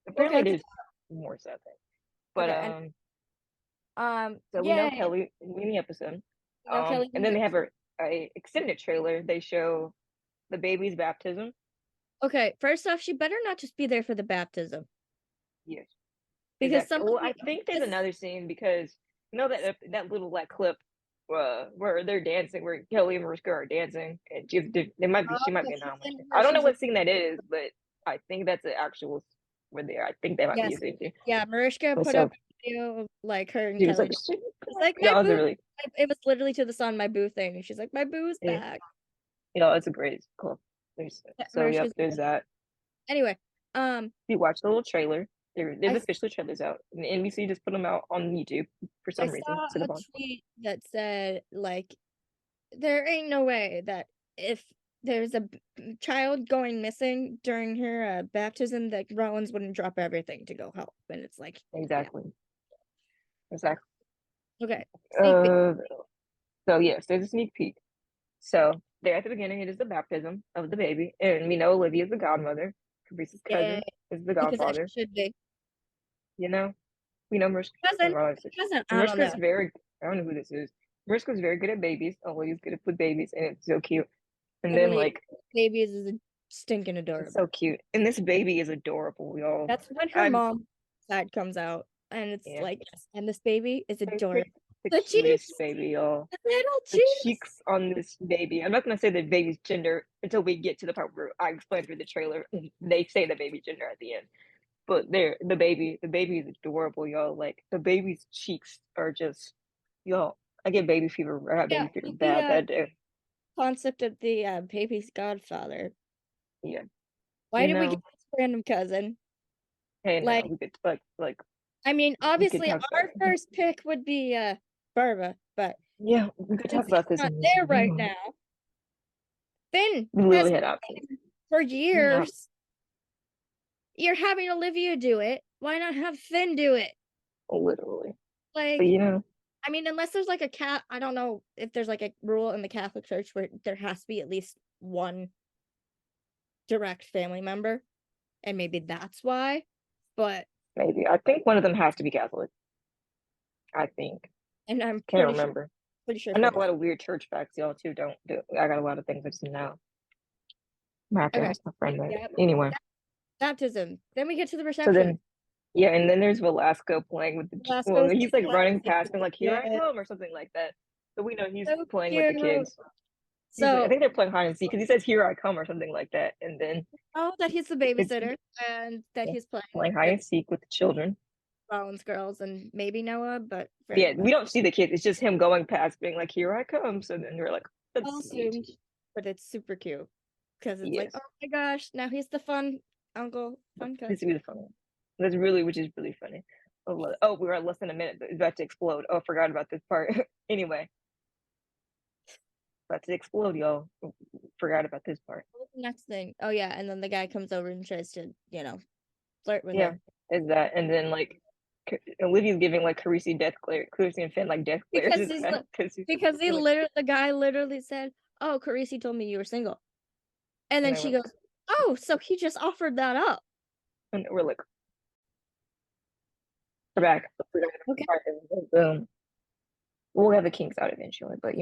Apparently, there's more sad things. But okay, so we know Kelly in the episode. And then they have a extended trailer. They show the baby's baptism. Okay, first off, she better not just be there for the baptism. Yes. Because I think there's another scene because that little like clip where they're dancing, where Kelly and Mariska are dancing, and she might Oh, be a she's anomaly. in where I don't know she's in. what scene that is, but I think that's an actual where they are. I think that might be a Yes. scene too. Yeah, Mariska And put up so a video of, like, her and she was Kelly. like, It's like my yeah, I was boo. really, It was literally to the song "My Boo" thing, and she's like, "My boo's yeah, back." it's a great, cool. Yeah, So yep, Mariska's there's that. anyway. Um, You watched the little trailer. There's I officially trailers out, and NBC just put them out on YouTube for I some reason. saw So the a tweet that said, like, there ain't no way that if there's a child going missing during her baptism, that Rollins wouldn't drop everything to go help. And it's like, yeah, exactly, exactly. okay, sneak peek. Uh, so yes, there's a sneak peek. So there at the beginning, it is the baptism of the baby, and we know Olivia is the godmother. Caprice's Yeah, cousin is the because that godfather. should be You know, we know Mariska. cousin. Well, Cousin, I don't Mariska's know. very. I don't know who this is. Mariska's very good at babies. Olivia's good with babies, and it's so cute. And then Literally, like babies is a stinking it's adorable. so cute, and this baby is adorable, y'all. That's when her I'm mom side comes out, and it's yeah. like, yes, and this baby is It's adorable. the The cutest cheeks, baby, y'all. the little The cheeks. cheeks on this baby. I'm not gonna say the baby's gender until we get to the part where I explain through the trailer. They say the baby gender at the end. But there, the baby is adorable, y'all. Like the baby's cheeks are just, y'all. I get baby fever. I got Yeah, baby fever with the bad that day. concept of the baby's godfather. Yeah, Why you did we get know. this random cousin? Hey, now Like, we could I mean, we could obviously talk about our it. first pick would be Barbara, but Yeah, we could talk since he's about this not in this there right room. now, Finn We has literally had been options. for Yeah, years. You're having Olivia do it. Why not have Finn do it? literally. But Like, you know, I mean, unless there's like a cat, I don't know if there's like a rule in the Catholic Church where there has to be at least one direct family member, and maybe that's why. But maybe I think one of them has to be Catholic. I think. and I'm Can't pretty sure remember. I know Finn a is. lot of weird church facts, y'all too. Don't do. I got a lot of things I just know. I have to Okay. ask my friend that. Yeah. Anyway, Baptism. Then we get to the so reception. then yeah, and then there's Velasco playing with the well, Velasco's he's like running playing. past and like here I Yeah, come or something like that. So we know he's so playing with cute. the kids. He's like I So, think they're playing hide and seek because he says here I come or something like that, and then oh, that he's the it's babysitter and that yeah, he's playing playing hide with and seek with the children. Rollins girls and maybe Noah, but Yeah, very we don't see the kids. It's just him going past, being like here I come. So then we're like well that's neat. assumed. But it's super cute because it's like, Yes. oh my gosh, now he's the fun uncle, fun cousin. This would be the fun one. That's really, which is really funny. Oh, we were at less than a minute. It's about to explode. Oh, I forgot about this part. Anyway, about to explode, y'all. Forgot about this part. What was the next thing? Oh yeah, and then the guy comes over and tries to, flirt with Yeah, her is that, and then like Olivia's giving like Carisi death glare, Carisi and Finn like death glares because his he's back like, because because he they're like, literally the guy literally said, "Oh, Carisi told me you were single," and and then they she were goes, like, "Oh, so he just offered that up." and we're like, we're back. Okay. Boom. We'll have the kinks out eventually, but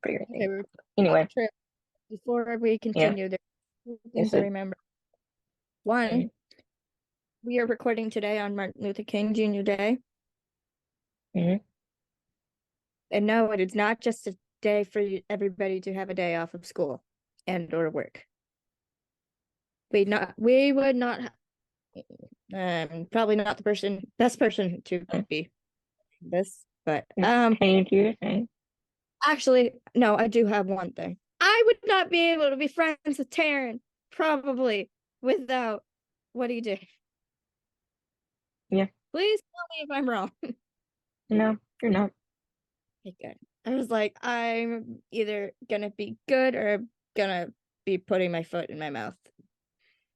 pretty Okay, thing. we're about the Anyway, trip. Before we yeah, continue, there are things it's I a remember. One, we are recording today on Martin Luther King Jr. Day. mm-hmm. And no, it is not just a day for everybody to have a day off of school and or work. We would not probably not the best person to be this, but Thank you. Thank actually no, I do have one thing. I would not be able to be friends with Terryn probably without what he did. yeah. Please tell me if I'm wrong. No, you're not. Okay, good. I was like, I'm either gonna be good or gonna be putting my foot in my mouth.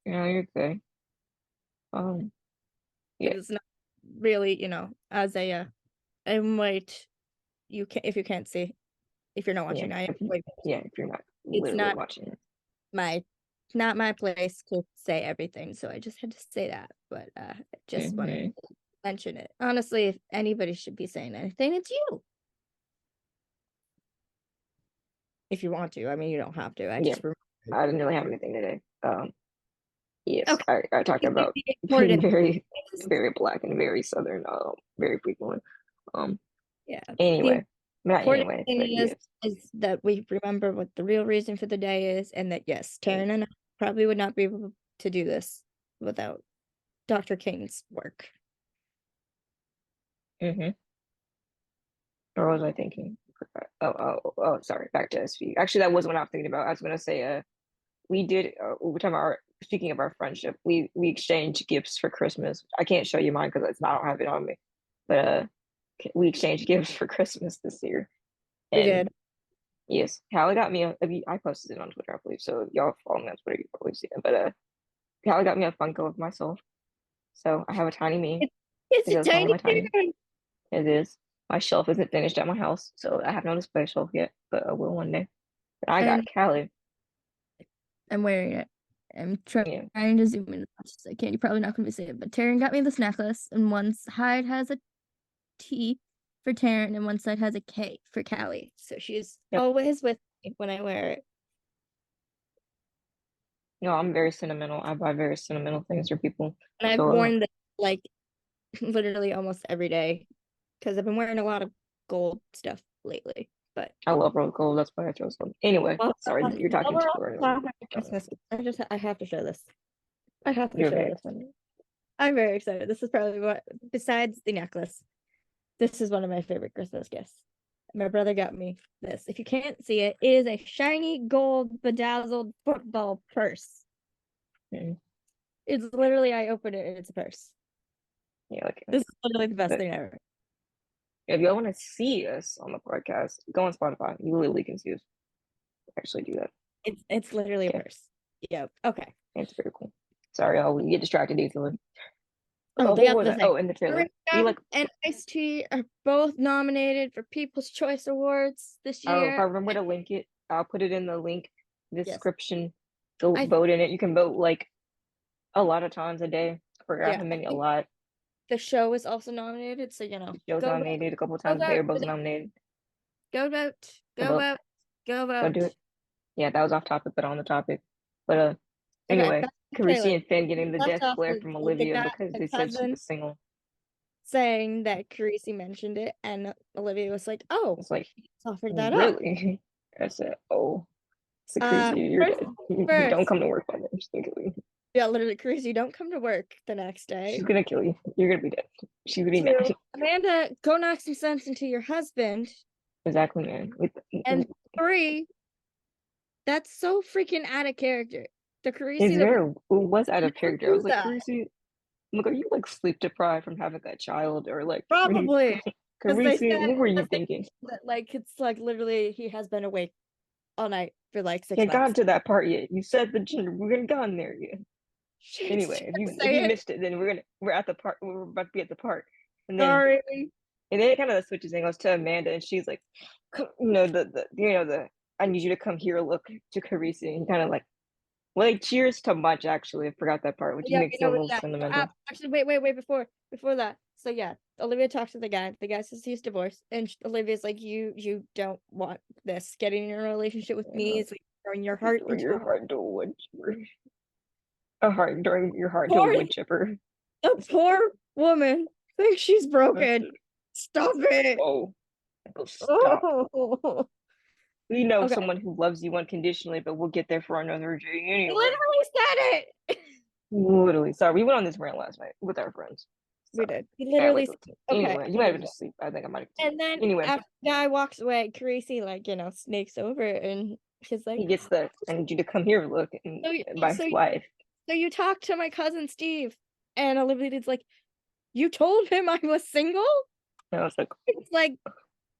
No, you're good. Yeah, It's not really, as a white, you can if you can't see, if you're not yeah, watching, I am if white. if you're not It's literally not watching it. my not my place to say everything, so I just had to say that. But I just wanted Mm-hmm. to mention it. Honestly, if anybody should be saying anything, it's you. If you want to. I mean, you don't have to. I Yeah, just I didn't really have anything today. Yes, okay. I talk about The being important very, is, very black and very southern, very frequently. yeah. The Anyway, Not important anyway, thing but yes. is that we remember what the real reason for the day is, and that yes, Terryn and I probably would not be able to do this without Dr. King's work. Mm-hmm. Or what was I thinking? Oh, sorry. Back to SV. Actually, that wasn't what I was thinking about. I was gonna say, we did. We're talking about speaking of our friendship. We exchanged gifts for Christmas. I can't show you mine because it's not. I don't have it on me. But we exchanged gifts for Christmas this year. We And did. yes, Callie got me I posted it on Twitter, I believe. So if y'all follow me on Twitter, you probably see it. But Callie got me a Funko of myself. So I have a tiny me. It's It a does kind of tiny my tiny. thing. It is. My shelf isn't finished at my house, so I have no display shelf yet, but I will one day. And I got And Callie. I'm wearing it. I'm Yeah. trying to zoom in as much as I can. You're probably not going to see it, but Taryn got me this necklace, and one side has a T for Taryn, and one side has a K for Callie. So she's Yep. always with me when I wear it. No, I'm very sentimental. I buy very sentimental things for people. And I've So worn this like literally almost every day because I've been wearing a lot of gold stuff lately. But I love rose gold. That's why I chose them. Anyway, well, sorry, you're while talking we're to on the topic of Christmas, I have to show this. I have to You're show very this. excited. I'm very excited. This is probably what, besides the necklace, this is one of my favorite Christmas gifts. My brother got me this. If you can't see it, it is a shiny gold bedazzled football purse. Mm-hmm. It's literally, I open it and it's a purse. Yeah, like This is literally the best but thing ever. if y'all want to see us on the podcast, go on Spotify. You literally can see us actually do that. It's literally a Yeah, purse. Yep. Okay. it's very cool. Sorry, y'all. We get distracted easily. Oh, Oh, they what got was the that? thing. Oh, in the trailer. We Eureka like. and Ice Tea are both nominated for People's Choice Awards this Oh, if I year. remember to link it, I'll put it in the link Yes. description. Go I vote in it. You can vote like a lot of times a day. I forgot yeah. how I many. A think lot. the show is also nominated, so The show's go vote. nominated a couple Go times. vote. They're both nominated. Go vote. Go Go vote. vote. Go Go do vote. it. Yeah, that was off topic, but on the topic. But Okay, anyway, back to the Carisi trailer. and Finn getting the Left death off glare with from the Olivia guy, because the they said she cousin was single. saying that Carisi mentioned it, and Olivia was like, "Oh, It's like, she offered that up." really? I said, oh, it's a Carisi, you're First, dead. Don't first, come to work on it. She's gonna kill you. yeah, literally, Carisi, don't come to work the next She's day. gonna kill you. You're gonna be dead. She's gonna be mad. 2, Amanda, go knock some sense into your husband. Exactly, man. And 3, that's so freaking out of character. The It's Carisi that very, it was out would of never character. I do was like, that. Carisi, I'm like, are you like sleep deprived from having a child or like, Probably. Because they Carisi, said what were you thinking? that like it's like literally he has been awake all night for like 6 Can't gotten months. to that part yet. You said the gender. We haven't gotten there yet. She's Anyway, if you saying missed it, then we're at the part. We're about to be at the part, and then sorry. it kind of switches angles to Amanda, and she's like, the I need you to come here. Look to Carisi, and kind of like, well, like cheers to much. Actually, I forgot that part, which Yeah, makes it a little yeah. sentimental. Actually, wait, before that. So yeah, Olivia talks to the guy. The guy says he's divorced, and Olivia's like, "You don't want this. Getting in a relationship with me is like throwing your heart During into your heart to a wood chipper. A heart during your heart to a poor wood chipper. the poor woman thinks she's broken. Stop it. Oh, stop. Oh, We know okay. someone who loves you unconditionally, but we'll get there for another day He anyway. literally said it. Literally, sorry, we went on this rant last night with our friends. We Sorry. did. He literally said, okay. Anyway, you might have been asleep. I think I might have. And then Anyway, after the guy walks away, Carisi like snakes over and she's like, he gets the I need you to come here, look, and so by so his wife. so you talked to my cousin Steve, and Olivia's like, you told him I was single? And I was like, It's like,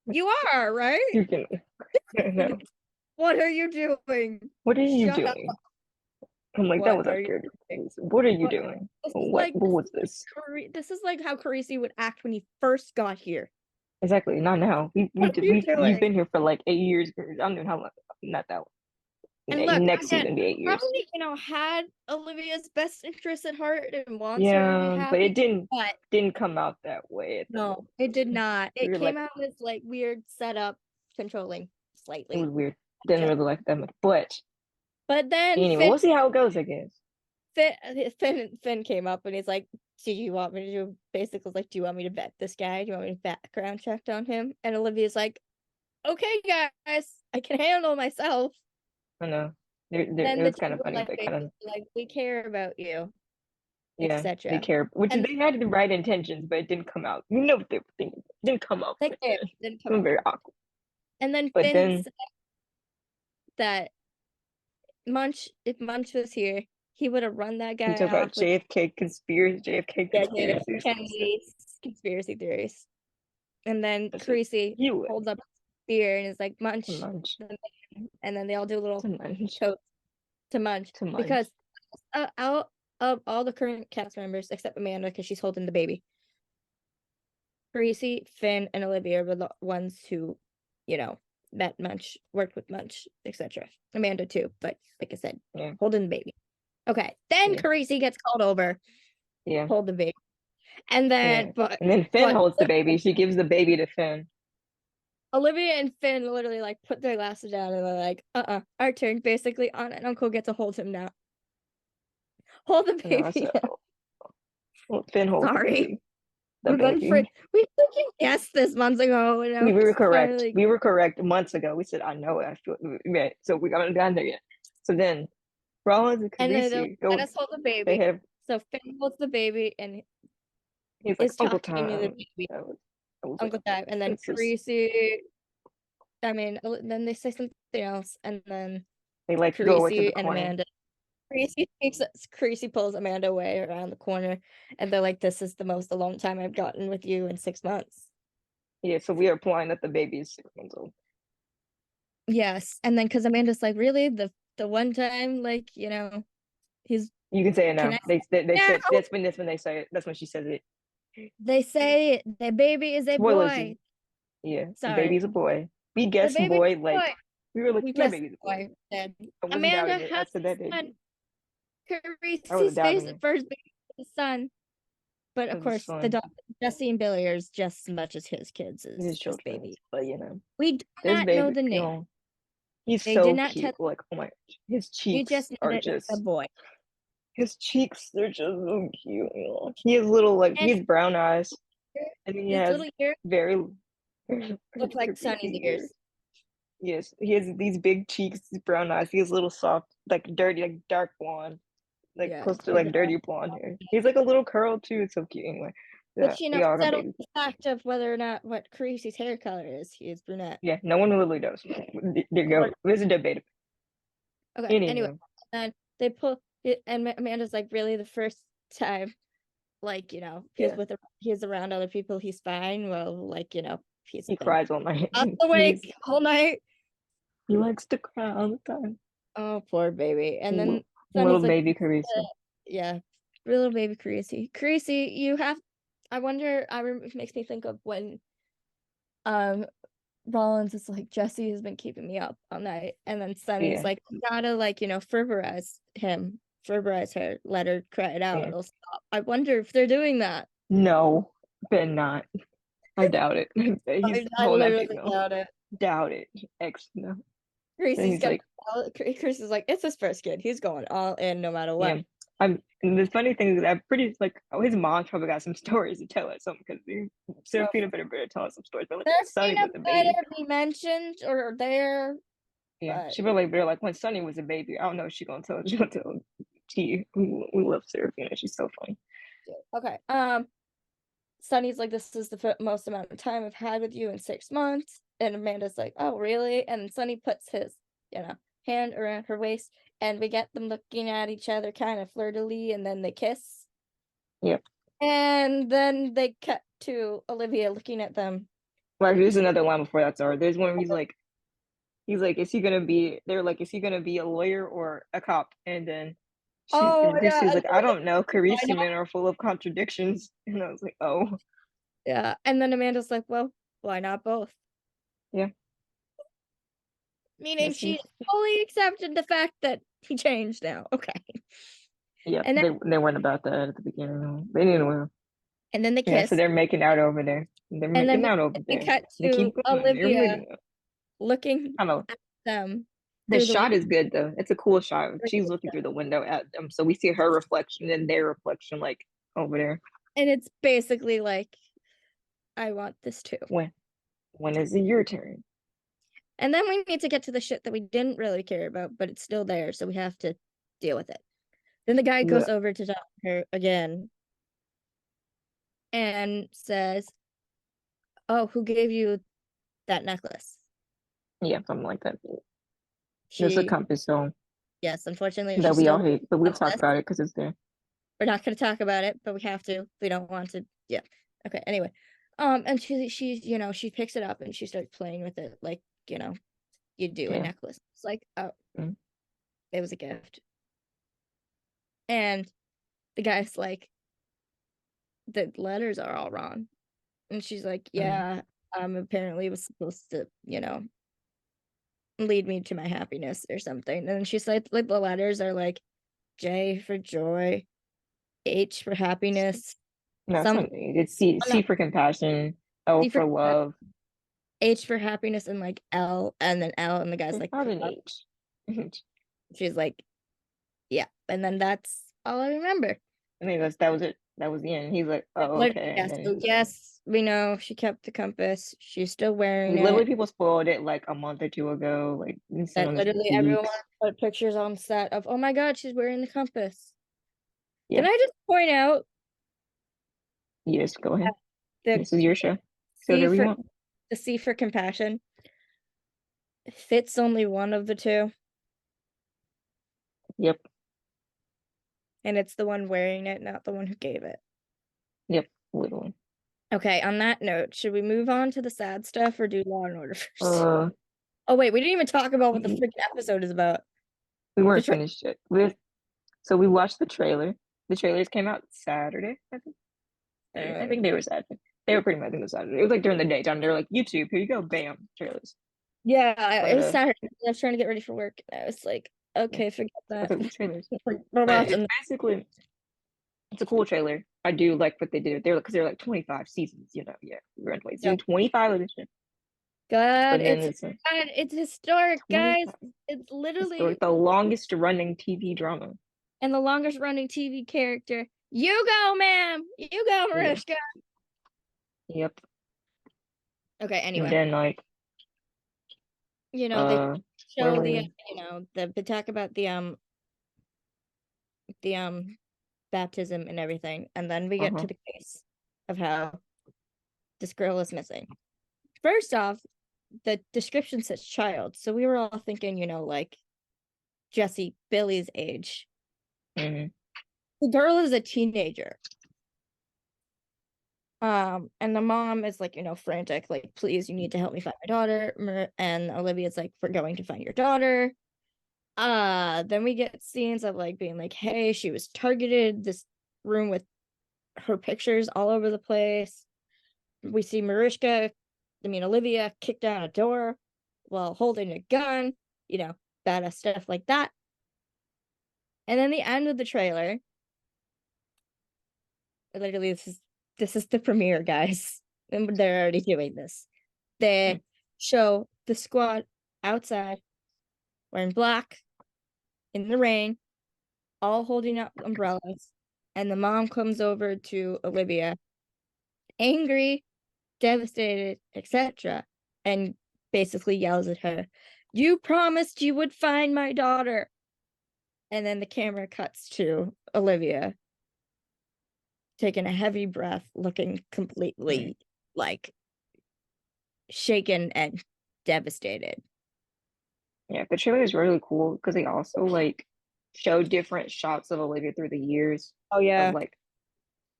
you are, right? you can. No. What are you doing? What are you Shut up. doing? I'm like, that What was are our you character. doing? What are you What? doing? This is What? like What was this? this is like how Carisi would act when he first got here. Exactly. Not now. What are you You've doing? been here for like 8 years. I don't know how long. Not that long. And look, Next again, season be 8 years. probably, had Olivia's best interest at heart and wants her to be Yeah, but happy. it didn't But didn't come out that way at the no, it did not. We It were came like, out as like weird setup, controlling it was slightly. weird. Didn't really like that much. But But then anyway, we'll see how it goes, I guess. Finn came up and he's like, "Do you want me to do?" Basically, like, "Do you want me to vet this guy? Do you want me to background check on him?" And Olivia's like, okay, guys, I can handle myself. I know. Then It the was two kind of were funny, like but kind of, basically like, we care about you, yeah, they etc. care. Which And they had the right intentions, but it didn't come out. You know what they were thinking. It didn't come out they like cared, that. didn't It come was out. very awkward. And then But Finn then said that if Munch was here, he would have run that we talk guy about off with JFK yeah, Jada conspiracies. Kennedy's conspiracy theories. And then I said, Creasy he would holds up a spear and is like, to Munch, munch, and then they all do a little to munch, toast to Munch to munch. because out of all the current cast members except Amanda because she's holding the baby, Creasy, Finn, and Olivia were the ones who, met Munch, worked with Munch, etc. Amanda too, but like I said, Yeah, holding the baby. Okay, then yeah, Carisi gets called over, yeah, hold the baby, and then yeah. And then Finn holds the baby. She gives the baby to Finn. Olivia and Finn literally like put their glasses down and they're like, our turn. Basically, Aunt and Uncle get to hold him now. Hold the No, I baby said, now. well, Finn holds the Sorry, baby. The we've been baby. we fucking guessed this months ago, and We I'm were correct. finally. We were correct months ago. We said, I know it. I feel right. So we haven't gotten there yet. So then Rollins and And then they'll Khaleesi let go. us hold the They baby. have. So Finn holds the baby and He's like is Uncle talking to the Tom. baby, I was like, Uncle Time, and then this is. Carisi. I mean, then they say something else, and then They like go away to the Carisi and corner. Amanda. Carisi pulls Amanda away around the corner, and they're like, "This is the most alone time I've gotten with you in 6 months." Yeah. So we are implying that the baby is 6 months old. Yes, and then because Amanda's like, "Really, the one time, like, he's You can say it can now. I They now?" said that's when they say it. That's when she says it. They say the baby is a Spoilers. boy. Yeah, the Sorry, baby's a boy. We the guessed baby's boy. a Like boy. we were like, We that guessed baby's a boy. boy. Then I wasn't Amanda doubting it. I has said a that baby. son. I wasn't Carisi's face doubting at it. first being his son. But of It was course, the fun. dog Jesse and Billy are just as much as his kids His is just children, baby. but We do this not know baby, the name. he's They did so not tell. cute. Like, oh my, his We cheeks just know are that it's a just, boy, his cheeks, they're just so cute. He has little, like, he and has brown eyes, and he his has little ears very, look like very Sunny's big ears. ears. Yes, he has these big cheeks, these brown eyes. He has little soft, like dirty, like dark blonde, like Yeah, close to like dirty blonde hair. He's like a little curl too. It's so cute. Anyway, yeah, which we all got settles babies. the fact of whether or not what Carisi's hair color is. He is brunette. Yeah, no one really knows. There you go. According- There's a debate. Okay, anyway, Anyway, then they pull it, and Amanda's like, really, the first time, like, yeah, he's around other people, he's fine. Well, like, he's he been cries all night. up He's awake all night. he likes to cry all the time. Oh, poor baby. And then Little Sunny's like, baby Carissa. yeah, little baby Carisi. Carisi, you have. I wonder. It makes me think of when um Rollins is like, Jesse has been keeping me up all night, and then Sunny's Yeah, like, you gotta, like, fervorize her, let her cry it out. yeah. It'll stop. I wonder if they're doing that. No, but not. I doubt it. He's I holding that baby. literally No, doubt it. doubt it. No. And Creasy's he's gonna. like, Chris is like, it's his first kid. He's going all in no matter what. yeah. And the funny thing is, I'm pretty like, oh, his mom's probably got some stories to tell us something because Serafina better tell us some stories. But like, Sonny Serafina was a baby. better be mentioned or there, Yeah, but she really better like when Sonny was a baby. I don't know if she's gonna tell. She's gonna tell T. We love Serafina. She's so funny. okay. Sunny's like, this is the most amount of time I've had with you in 6 months. And Amanda's like, oh, really? And Sunny puts his, hand around her waist, and we get them looking at each other kind of flirtily, and then they kiss. Yep. And then they cut to Olivia looking at them. Like, there's another line before that. Sorry, there's one where he's like, is he gonna be? They're like, is he gonna be a lawyer or a cop? And then Oh, yeah. she's like, I don't know. Why Carissa not? men are full of contradictions. And I was like, oh, Yeah. And then Amanda's like, well, why not both? yeah. Meaning she fully accepted the fact that he changed now. Okay. Yeah, And then they weren't about that at the beginning. They didn't know. they Yeah, so kiss. they're making out over there. They're And then making out over we there. cut They to keep going. They're Olivia making out. looking I don't know. at them The through the shot window. is good though. It's a cool shot. She's looking through the window at them, so we see her reflection and their reflection, like over there. And it's basically like, I want this too. When is it your turn? And then we need to get to the shit that we didn't really care about, but it's still there, so we have to deal with it. Then the guy goes Yeah. over to talk to her again and says, "Oh, who gave you that necklace?" Yeah, something like that. There's a She, compass zone yes, unfortunately, she that we all still hate, but we'll talk necklace. about it because it's there. We're not going to talk about it, but we have to. We don't want to. Yeah. Okay. Anyway, and she picks it up and she starts playing with it like you do a Yeah. necklace. It's like, oh, Mm. it was a gift. And the guy's like, the letters are all wrong. And she's like, Mm. yeah, apparently it was supposed to, lead me to my happiness or something. And she's like the letters are like J for joy, H for happiness, No, it's some not. It's C. oh, no, C for compassion. L C for for love. H for happiness, and like L, and then L, and the guy's It's like, not an H. she's like, yeah. And then that's all I remember. I think that was it. That was the end. He's like, oh, Like, okay. And yes, then so yes, we know she kept the compass. She's still wearing literally it. people spoiled it like a month or two ago. Like it's been That on this for literally everyone 2 weeks. put pictures on set of, oh my God, she's wearing the compass. Yeah. Can I just point out Yes, go ahead. the This is your show. Say C whatever you for want. the C for compassion fits only one of the two, Yep. and it's the one wearing it, not the one who gave it. Yep. Literally. Okay, on that note, should we move on to the sad stuff or do Law and Order first? Uh, Oh wait, we didn't even talk about what the we freaking episode is about. The weren't tra finished yet. So we watched the trailer. The trailers came out Saturday, I think. I think they were Saturday. They were pretty much, I think it was Saturday. It was like during the daytime. They were like, YouTube, here you go, bam, trailers. Yeah, it But was Saturday. I was trying to get ready for work, and I was like, yeah, okay, forget I that. took the trailers. We're But it's watching. basically it's a cool trailer. I do like what they did. They're like 25 seasons, Yeah, we're in Yeah. season 25 of this shit. God, But then it's it's God, it's historic, guys. 25 It's historic, literally the longest running TV drama. and the longest running TV character. You go, ma'am. You go, Yeah. Mariska. Yep. Okay, And anyway. then like They where show were the we? the talk about the baptism and everything, and then we get Uh-huh. to the case of how this girl is missing. First off, the description says child, so we were all thinking, like Jesse Billy's age. Hmm. The girl is a teenager. And the mom is like, frantic, like, please, you need to help me find my daughter. And Olivia's like, we're going to find your daughter. Then we get scenes of like being like, hey, she was targeted, this room with her pictures all over the place. We see Olivia kick down a door while holding a gun, badass stuff like that. And then the end of the trailer, literally, this is the premiere, guys. And they're already doing this. They show the squad outside wearing black in the rain, all holding up umbrellas. And the mom comes over to Olivia, angry, devastated, etc., and basically yells at her, "You promised you would find my daughter." And then the camera cuts to Olivia taking a heavy breath, looking completely like shaken and devastated. Yeah, the trailer is really cool because they also like show different shots of Olivia through the years Oh of yeah, like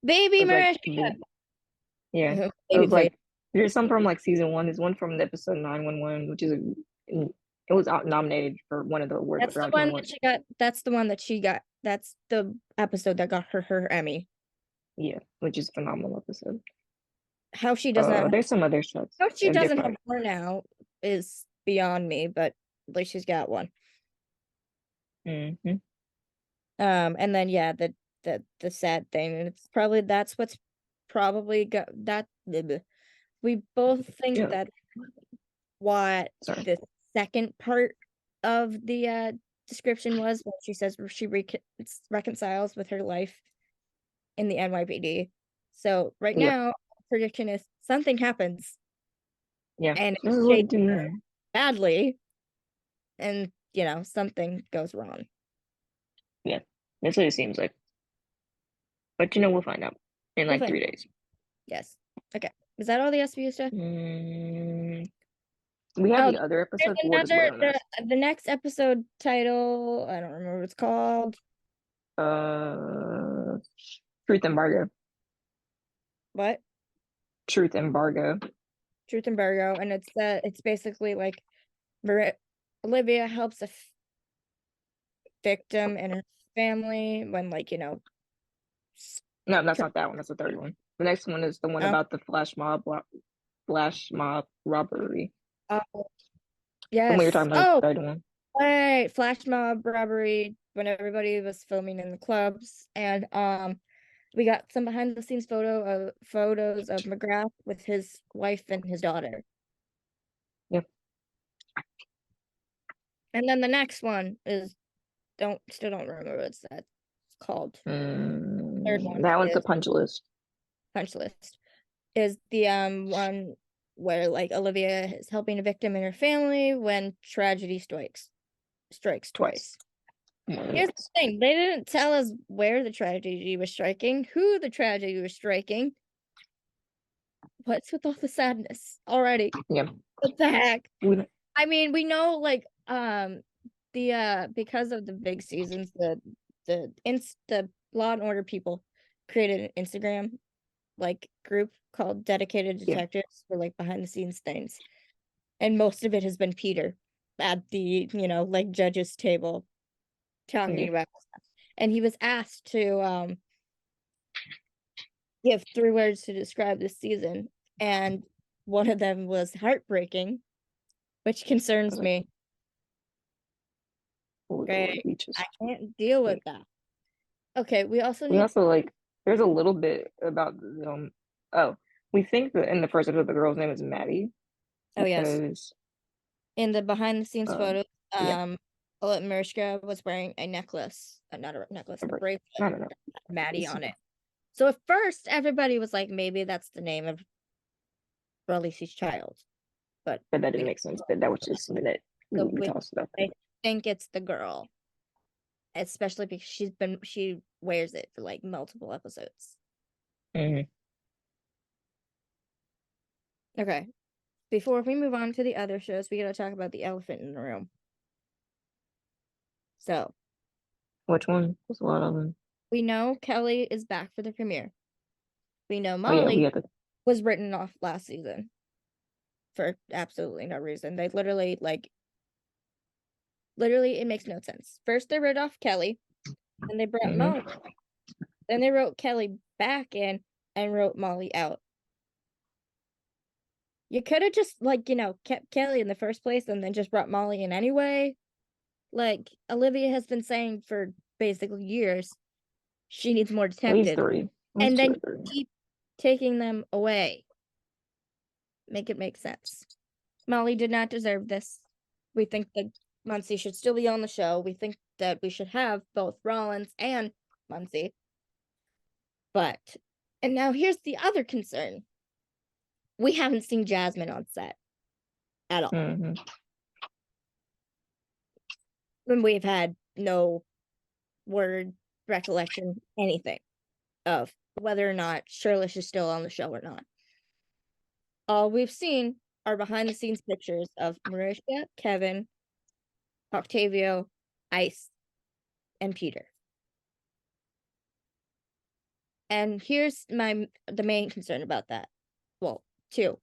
baby of like Mariska. yeah Baby of face. like there's some from like season one. There's one from the episode 911, which is it was out nominated for one of the awards. I That's the forgot, I can't one remember that she got. That's the one that she got. That's the episode that got her Emmy. yeah, which is a phenomenal episode. How she doesn't have There's some other shots how she of doesn't have different. more now is beyond me, but at least she's got one. Hmm. And then yeah, the sad thing, and that's what's probably got that we both think Yeah, that what sorry. the second part of the description was when she says she reconciles with her life in the NYPD. So right Yep. now, prediction is something happens Yeah. and This it's is what it shaking do her, now. badly, and something goes wrong. Yeah, that's what it seems like. But we'll find out in We'll like find. 3 days. Yes. Okay. Is that all the SVU stuff? We have Oh, the other there's episode, but we'll just wait another on those. the next episode title. I don't remember what it's called. Uh, Truth Embargo. What? Truth Embargo. Truth and Embargo, and it's basically like Olivia helps a victim and her family when No, that's not that one. That's the third one. The next one is the one oh, about the flash mob robbery. oh The one you're yes, talking about, oh the third one. right, flash mob robbery when everybody was filming in the clubs, and we got some behind the scenes photos of McGrath with his wife and his daughter. Yep. And then the next one is don't remember what that's called. Third one That one's the is punch list. punch list. Is the one where like Olivia is helping a victim and her family when tragedy strikes twice. Here's the Yes. thing, they didn't tell us where the tragedy was striking, who the tragedy was striking. What's with all the sadness already? Yeah. What the heck? We, I mean, we know like the because of the big seasons, the Law and Order people created an Instagram like group called Dedicated yeah. Detectives for like behind the scenes things. And most of it has been Peter at the, like judges table talking Yeah. about stuff. And he was asked to give 3 words to describe this season. And one of them was heartbreaking, which I was concerns like, me. oh Lord, Great. we I just can't deal with wait. that. Okay, we also We need also like there's a little bit about oh, we think that in the first episode the girl's name is Maddie oh yes. because In the behind the scenes um photos, yeah, Mariska was wearing a necklace, not a necklace, a bracelet, I don't know. Maddie It's, on it. So at first, everybody was like, maybe that's the name of Raleighy's child, but but that didn't we make sense. That was just something that so we tossed about I that. think it's the girl, especially because she wears it for like multiple episodes. Mm-hmm. Okay, before we move on to the other shows, we gotta talk about the elephant in the room. So Which one? There's a lot of them. we know Kelly is back for the premiere. We know Oh yeah, we Molly had to. was written off last season for absolutely no reason. They literally it makes no sense. First they wrote off Kelly, and they brought Molly. Mm-hmm. Then they wrote Kelly back in and wrote Molly out. You could have just kept Kelly in the first place and then just brought Molly in anyway. Like Olivia has been saying for basically years, she needs more At least detectives, three. At and least two then or three. keep taking them away. Make it make sense. Molly did not deserve this. We think that Muncie should still be on the show. We think that we should have both Rollins and Muncie. But, and now here's the other concern. We haven't seen Jasmine on set at all. Mm-hmm. And we've had no word, recollection, anything of whether or not Shirlish is still on the show or not. All we've seen are behind the scenes pictures of Marisha, Kevin, Octavio, Ice, and Peter. And here's the main concern about that. Well, two.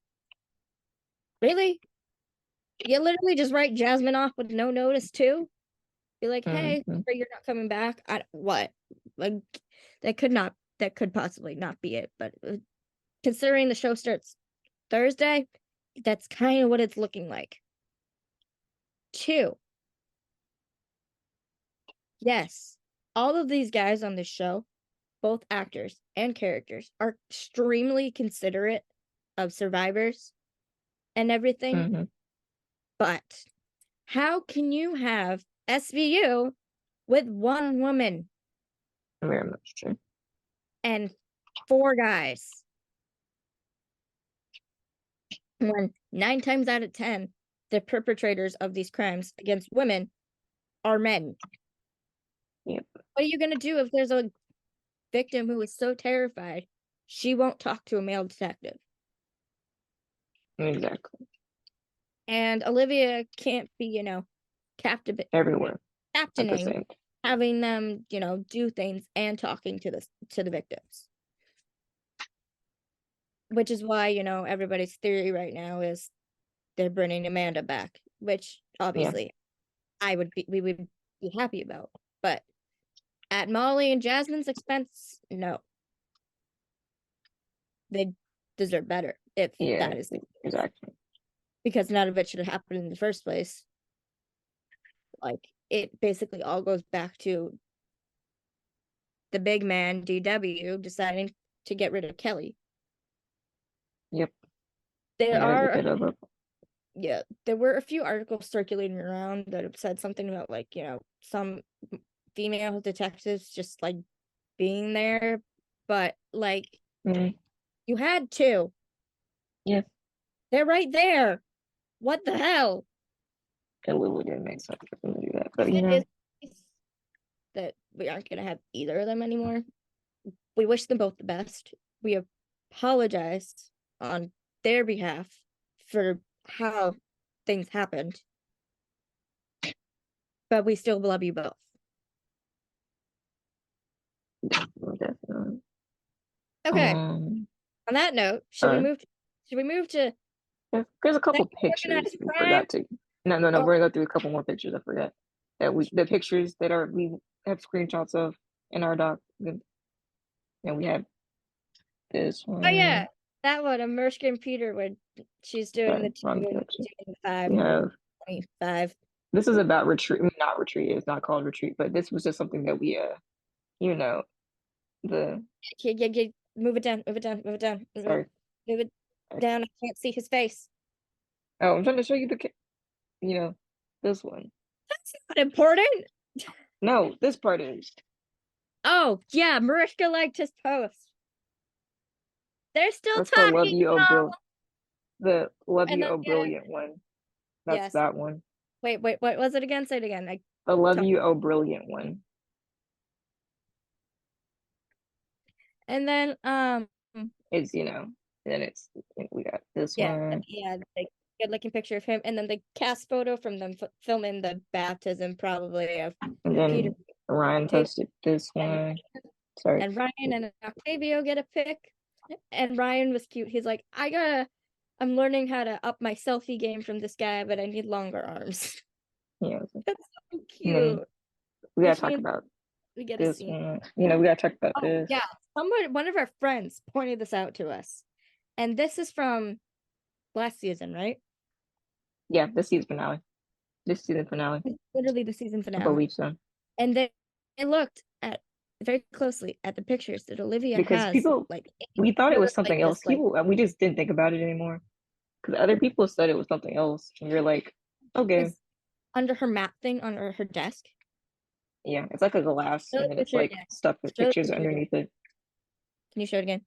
Really? You literally just write Jasmine off with no notice too? Be like, hey, Mm-hmm. you're not coming back. What? Like that could possibly not be it. But considering the show starts Thursday, that's kind of what it's looking like. Two. Yes, all of these guys on this show, both actors and characters, are extremely considerate of survivors and everything. Mm-hmm. But how can you have SVU with one woman Very much true. and 4 guys when 9 times out of 10 the perpetrators of these crimes against women are men. Yep. What are you going to do if there's a victim who is so terrified she won't talk to a male detective? Exactly. And Olivia can't be, Everywhere at the captaining, same. having them, do things and talking to the victims. Which is why, everybody's theory right now is they're bringing Amanda back, which obviously we would be happy about. But at Molly and Jasmine's expense, no. They deserve better if that is exactly. because none of it should have happened in the first place. Like, it basically all goes back to the big man, DW, deciding to get rid of Kelly. Yep. There were a few articles circulating around that have said something about, like, some female detectives just, like, being there. But, like, you had two. Yes. They're right there. What the hell? It literally didn't make sense for them to do that. But, that we aren't going to have either of them anymore. We wish them both the best. We apologize on their behalf for how things happened. But we still love you both. Definitely. Okay. On that note, should we move to there's a couple pictures we forgot to. No, we're gonna go through a couple more pictures. I forgot that the pictures that we have screenshots of in our doc, and we have this one. Oh yeah, that one. Immersion and Peter when she's doing the 5. We have 25. This is about retreat. Not retreat. It's not called retreat, but this was just something that we the. Move it down. Sorry. Move it down. I can't see his face. Oh, I'm trying to show you this one. That's not important. No, this part is. Oh, yeah, Mariska liked his post. They're still talking. Love you, the Love You, Oh Brilliant one. That's that one. Wait, what was it again? Say it again. The Love You, Oh Brilliant one. And then it's then we got this one. Yeah, the good looking picture of him, and then the cast photo from them filming the baptism, probably of Peter. Ryan posted this one. Sorry. And Ryan and Octavio get a pic, and Ryan was cute. He's like, I'm learning how to up my selfie game from this guy, but I need longer arms. Yeah, that's so cute. We gotta talk about this one. We gotta talk about this. Yeah, one of our friends pointed this out to us, and this is from last season, right? Yeah, the season finale. This season finale. Literally the season finale. I believe so. And they looked at very closely at the pictures that Olivia because has. People, we thought it was something else. We just didn't think about it anymore. Because other people said it was something else, and you're like, okay. Under her map thing on her desk. Yeah, it's like a glass, and then it's like stuff with pictures underneath it. Can you show it again?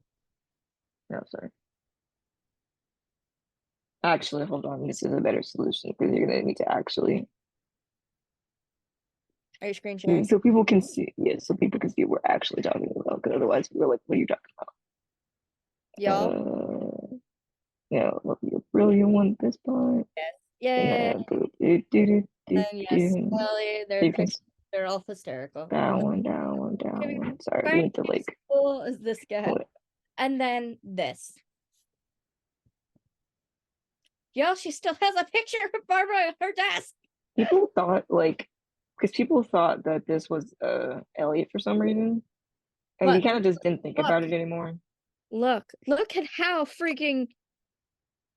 No, sorry. Actually, hold on. This is a better solution because you're gonna need to actually. Are you screen sharing? So people can see. Yeah, so people can see what we're actually talking about. Because otherwise, we're like, "What are you talking about?" Y'all. Yeah, Love You, Brilliant one this part. Yes. Yeah. Yes. Well, they're all hysterical. Down one. Sorry, we need to like. Cool is this guy? And then this. Y'all, she still has a picture of Barbara on her desk. People thought because people thought that this was Elliot for some reason, and we kind of just didn't think about it anymore. Look at how freaking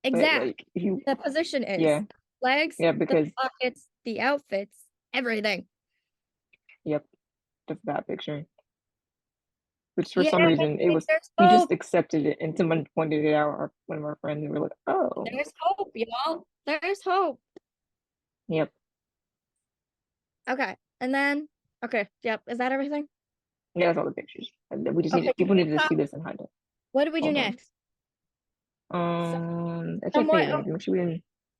exact the position is. Yeah. Legs, because the pockets, the outfits, everything. Yep, just that picture. Which for some reason we just accepted it, and someone pointed it out. One of our friends, and we were like, "Oh, there's hope, y'all. There's hope." Yep. Okay, and then yep. Is that everything? Yeah, that's all the pictures. We just people needed to see this in hindsight. What do we do next? I can't think of anything. Should we?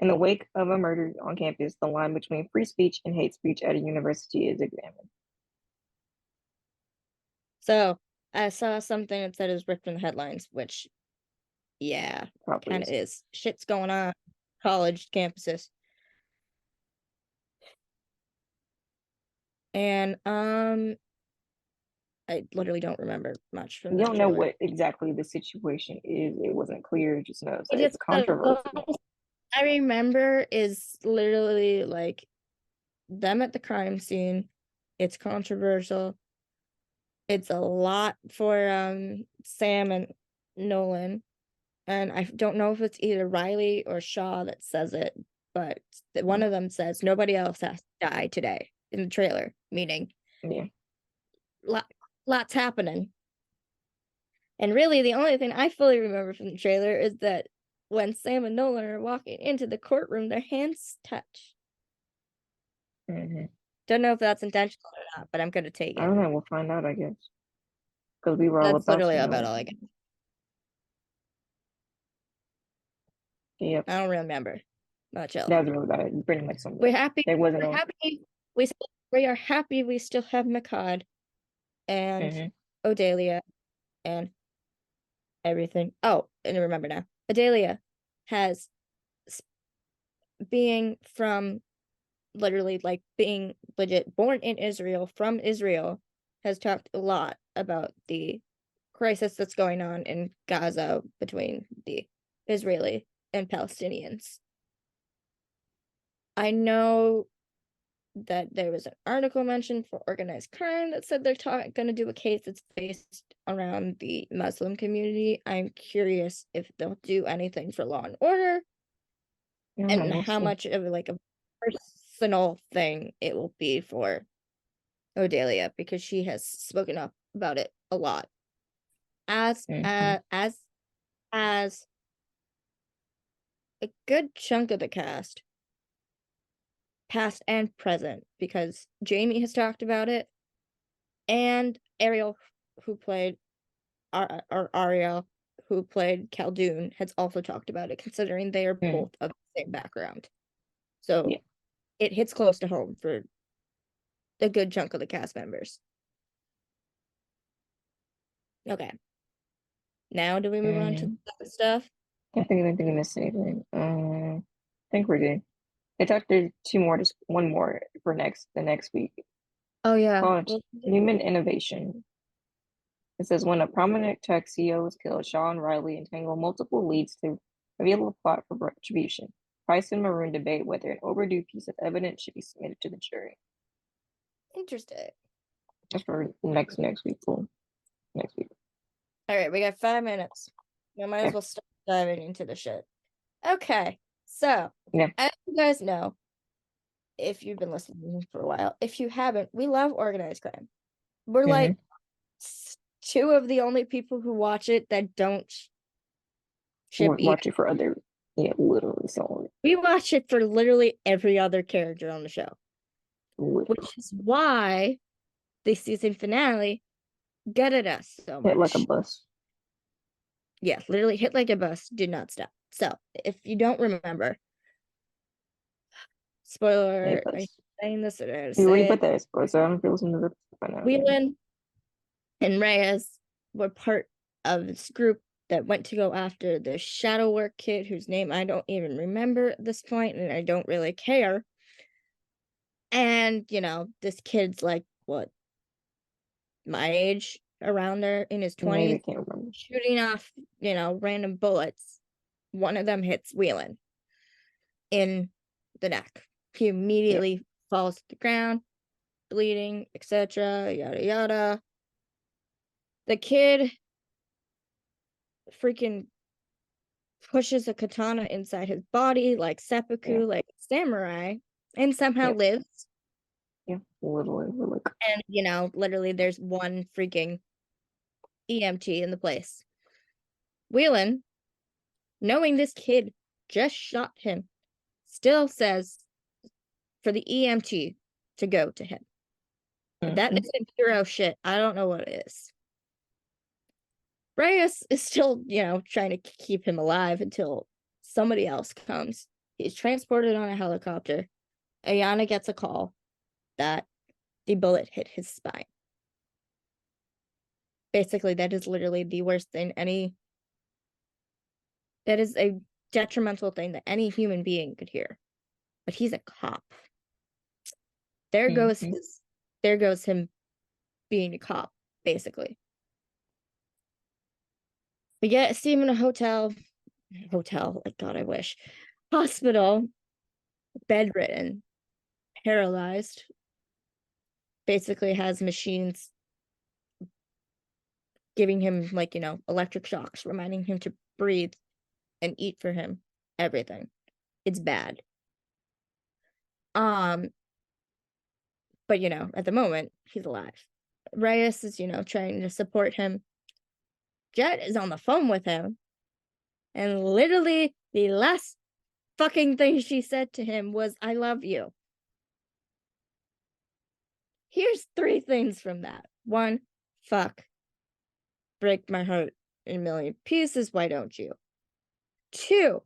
In the wake of a murder on campus, the line between free speech and hate speech at a university is examined. So I saw something that said it was ripped from the headlines, which, yeah, Probably kind of is. is. Shit's going on college campuses. And I literally don't remember much from You this don't know trailer. what exactly the situation is. It wasn't clear. It just knows I that it's just the controversial. most I remember is literally like them at the crime scene. It's controversial. It's a lot for Sam and Nolan. And I don't know if it's either Riley or Shaw that says it, but one of them says nobody else has to die today in the trailer, meaning Yeah. lots happening. And really, the only thing I fully remember from the trailer is that when Sam and Nolan are walking into the courtroom, their hands touch. Mm-hmm. Don't know if that's intentional or not, but I'm gonna take I it. don't know. We'll find out, I guess. Because we were all That's about literally to about know. all I get. Yep. I don't remember much else. That was really bad. Pretty much something. We're happy. There wasn't We're no. happy. We are happy. We still have Makad and Mm-hmm. Odelia and everything. Oh, and I remember now. Adelia has being from literally like being legit born in Israel from Israel has talked a lot about the crisis that's going on in Gaza between the Israeli and Palestinians. I know that there was an article mentioned for organized crime that said they're going to do a case that's based around the Muslim community. I'm curious if they'll do anything for Law and Order I don't know. and We'll how see. much of like a personal thing it will be for Odelia because she has spoken up about it a lot. As Mm-hmm. uh, as a good chunk of the cast, past and present, because Jamie has talked about it, and Ariel, who played or Ariel, who played Khaldun, has also talked about it, considering they are Mm-hmm. both of the same background. So Yeah. it hits close to home for a good chunk of the cast members. Okay. Now do we move on to Mm-hmm. the stuff? Can't think of anything in this anything. I think we're good. They talked there's two more, just one more for the next week. Oh yeah. Called Human Innovation. It says when a prominent tech CEO is killed, Shaw and Riley entangle multiple leads to reveal a plot for retribution. Price and Maroon debate whether an overdue piece of evidence should be submitted to the jury. Interesting. That's for next week. Cool. Next week. All right, we got 5 minutes. We might as Okay. well start diving into the shit. Okay, so Yeah. as you guys know, if you've been listening for a while, if you haven't, we love organized crime. We're Mm-hmm. like two of the only people who watch it that don't ship either. Watch it for other. Yeah, literally so. We watch it for literally every other character on the show, Literally. which is why the season finale gutted us so Hit like a much. bus. Yeah, literally hit like a bus, did not stop. So if you don't remember, Hey, spoiler, are you bus. saying this or did I You already say put it? that as bus. So I don't know if you listen to this by now. Again. Whelan and Reyes were part of this group that went to go after the shadow work kid whose name I don't even remember at this point, and I don't really care. And, this kid's like, what, my age, around there in his Maybe 20s, I can't remember. shooting off, random bullets. One of them hits Whelan in the neck. He Yeah. immediately falls to the ground, bleeding, etc., yada yada. The kid freaking pushes a katana inside his body like Yeah. seppuku, like samurai, and somehow Yeah. lives. Yeah. Literally. Like. And, literally there's one freaking EMT in the place. Whelan, knowing this kid just shot him, still says for the EMT to go to him. If that Mm-hmm. isn't hero shit, I don't know what is. Reyes is still, trying to keep him alive until somebody else comes. He's transported on a helicopter. Ayana gets a call that the bullet hit his spine. Basically, that is literally the worst thing that is a detrimental thing that any human being could hear. But he's a cop. There goes him being a cop, basically. We see him in a hotel, like God, I wish. Hospital, bedridden, paralyzed, basically has machines giving him, like, electric shocks, reminding him to breathe and eat for him, everything. It's bad. But at the moment, he's alive. Reyes is, trying to support him. Jet is on the phone with him, and literally the last fucking thing she said to him was, "I love you." Here's 3 things from that. 1, fuck. Break my heart in a million pieces, why don't you? 2,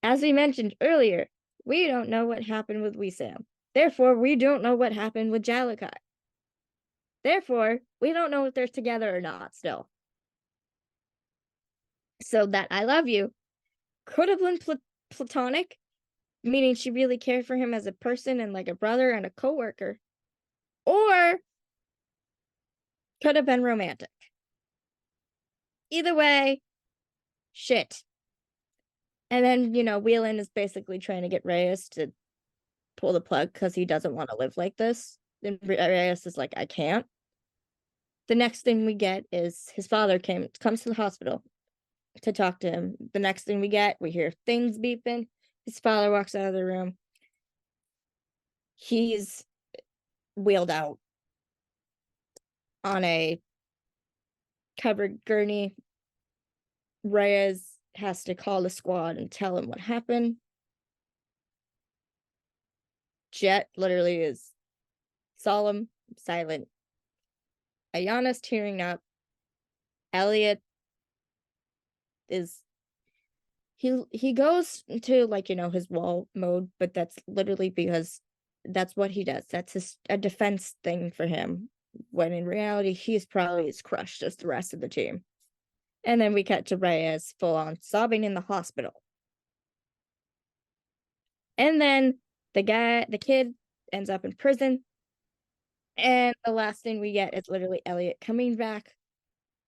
as we mentioned earlier, we don't know what happened with Wissam. Therefore, we don't know what happened with Jalakai. Therefore, we don't know if they're together or not still. So that "I love you" could have been platonic, meaning she really cared for him as a person and like a brother and a coworker, or could have been romantic. Either way, shit. And then, Whelan is basically trying to get Reyes to pull the plug because he doesn't want to live like this. And Reyes is like, "I can't." The next thing we get is his father comes to the hospital to talk to him. The next thing we hear things beeping. His father walks out of the room. He's wheeled out on a covered gurney. Reyes has to call the squad and tell him what happened. Jet literally is solemn, silent. Ayana's tearing up. Elliot is he goes into, like, his wall mode, but that's literally because that's what he does. That's a defense thing for him, when in reality he's probably as crushed as the rest of the team. And then we cut to Reyes full on sobbing in the hospital. And then the kid ends up in prison. And the last thing we get is literally Elliot coming back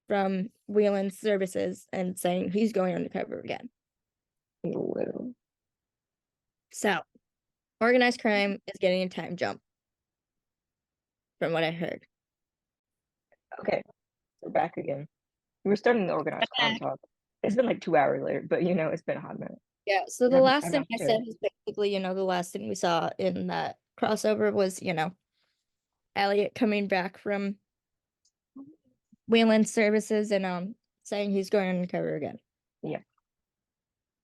from Whelan's services and saying he's going undercover again. Little. So, organized crime is getting a time jump, from what I heard. Okay, we're back again. We're starting the organized crime talk. It's been like 2 hours later, but it's been a hot minute. Yeah, so the last thing I said was basically, the last thing we saw in that crossover was, Elliot coming back from Whelan's services and saying he's going undercover again. Yeah.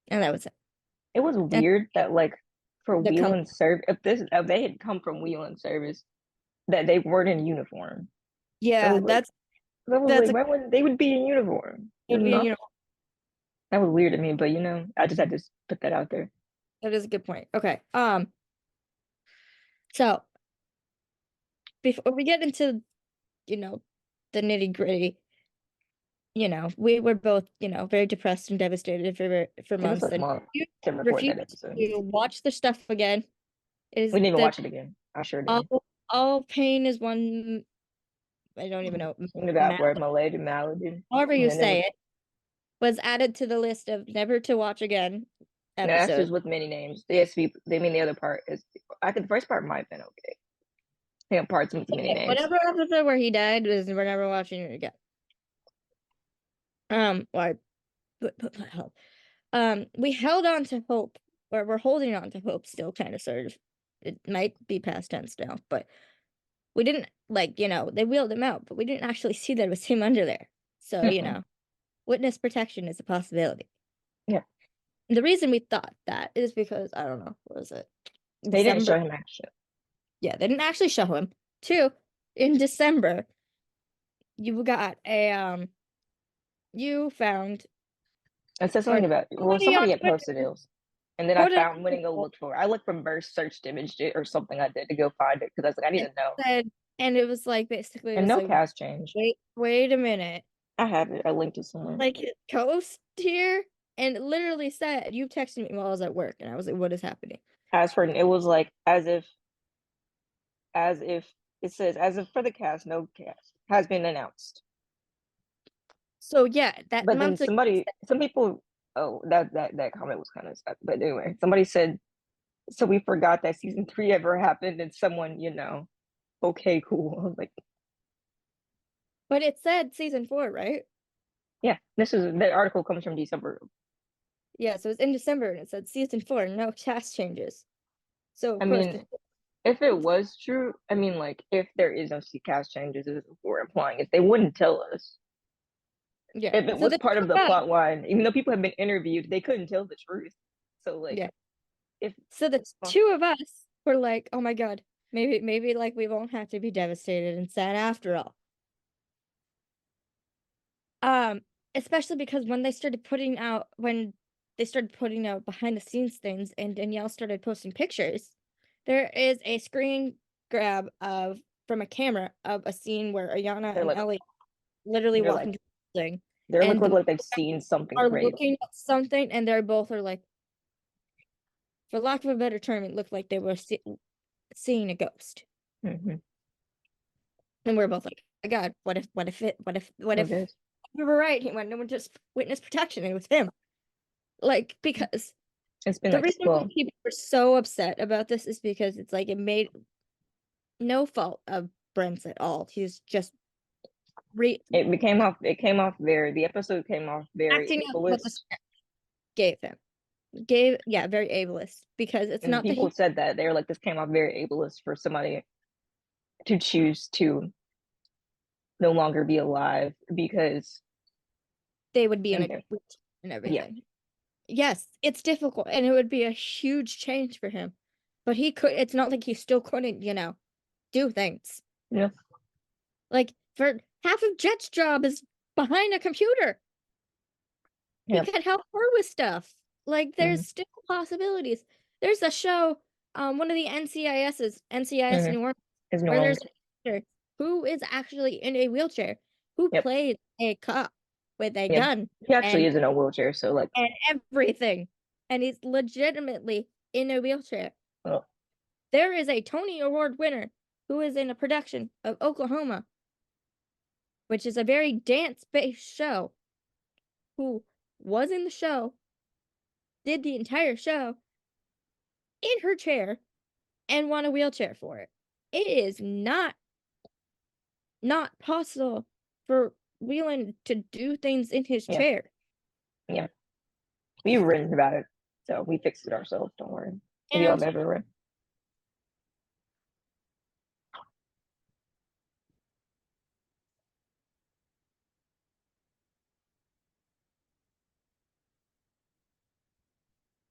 And that was it. It was weird that, like, for Whelan's service, if they had come from Whelan's service, that they weren't in uniform. Yeah, that's like, why wouldn't they would be in uniform? That was weird to me, but I just had to put that out there. That is a good point. Okay. So before we get into, the nitty-gritty, we were both, very depressed and devastated for months. It was and you refused to watch the stuff again. We didn't even watch it again. I sure didn't. All pain is one. I don't even know. That word, malady. However you say it, was added to the list of never to watch again episodes. No, that's just with many names. They mean the other part is. I think the first part might have been okay. I think parts with many names. Whatever episode where he died is we're never watching it again. We held on to hope, or we're holding on to hope still, kind of, sort of. It might be past tense now, but we didn't, like, they wheeled him out, but we didn't actually see that it was him under there. So, witness protection is a possibility. Yeah. The reason we thought that is because, I don't know, what was it? They didn't show him actually. Yeah, they didn't actually show him. 2, in December, you got you found. It said something about, somebody had posted it. And then I Quote found winning go unquote, look for. I looked from birth, searched, imaged it, or something I did to go find it because I was like, I need and to know. said, and it was like basically it And was no like, cast change. wait a minute, I have it. I linked it somewhere. like his toast here, and it literally said, you texted me while I was at work, and I was like, what is happening? As for it was like as if it says as if for the cast, no cast has been announced. So yeah, that But then months ago, some people, oh, that comment was kind of sad. But anyway, somebody said, so we forgot that season 3 ever happened, and someone, okay, cool. I was like, but it said season 4, right? yeah, the article comes from December. Yeah, so it's in December, and it said season 4, no cast changes. So of I course, mean, if it was true, I mean, like, if there is no cast changes, as we're implying, if they wouldn't tell us, yeah. if it So was the part two of the of us, plot line, even though people have been interviewed, they couldn't tell the truth. So, like, yeah. if, So the two of us were like, oh my God, maybe like we won't have to be devastated and sad after all. Um, Especially because when they started putting out behind the scenes things and Danielle started posting pictures, there is a screen grab of from a camera of a scene where Ayana they're and like, Ellie literally they're walk like, into the building they and look the like they've seen something are crazy. looking at something and they're both are like, for lack of a better term, it looked like they were seeing a ghost. Mm-hmm. And we're both like, oh my God, what if Okay. we were right? He went no one just witness protection. It was him. Like, because It's been the like, reason why well, people were so upset about this is because it's like it made no fault of Brent's at all. He's just re it came off the episode came off very acting out what the ableist. script gave him. Yeah, very ableist because it's And not that people he said that they were like, this came off very ableist for somebody to choose to no longer be alive because, they would be in and a and yeah, everything. Yes, it's difficult and it would be a huge change for him. But it's not like he still couldn't, do things. yeah, Like for half of Jet's job is behind a computer. He yeah, could help her with stuff. Like mm-hmm, there's still possibilities. There's a show, one of the NCIS mm-hmm. New Orleans, Is New where there's Orleans. an actor who is actually in a wheelchair who Yep, plays a cop with a yep. gun He actually and is in a wheelchair, so like, and everything. And he's legitimately in a wheelchair. well, There is a Tony Award winner who is in a production of Oklahoma, which is a very dance-based show, who was in the show, did the entire show in her chair, and won a wheelchair for it. It is not possible for Whelan to do things in his yeah, chair. yeah. We've written about it, so we fixed it ourselves. Don't worry. If y'all have And ever read.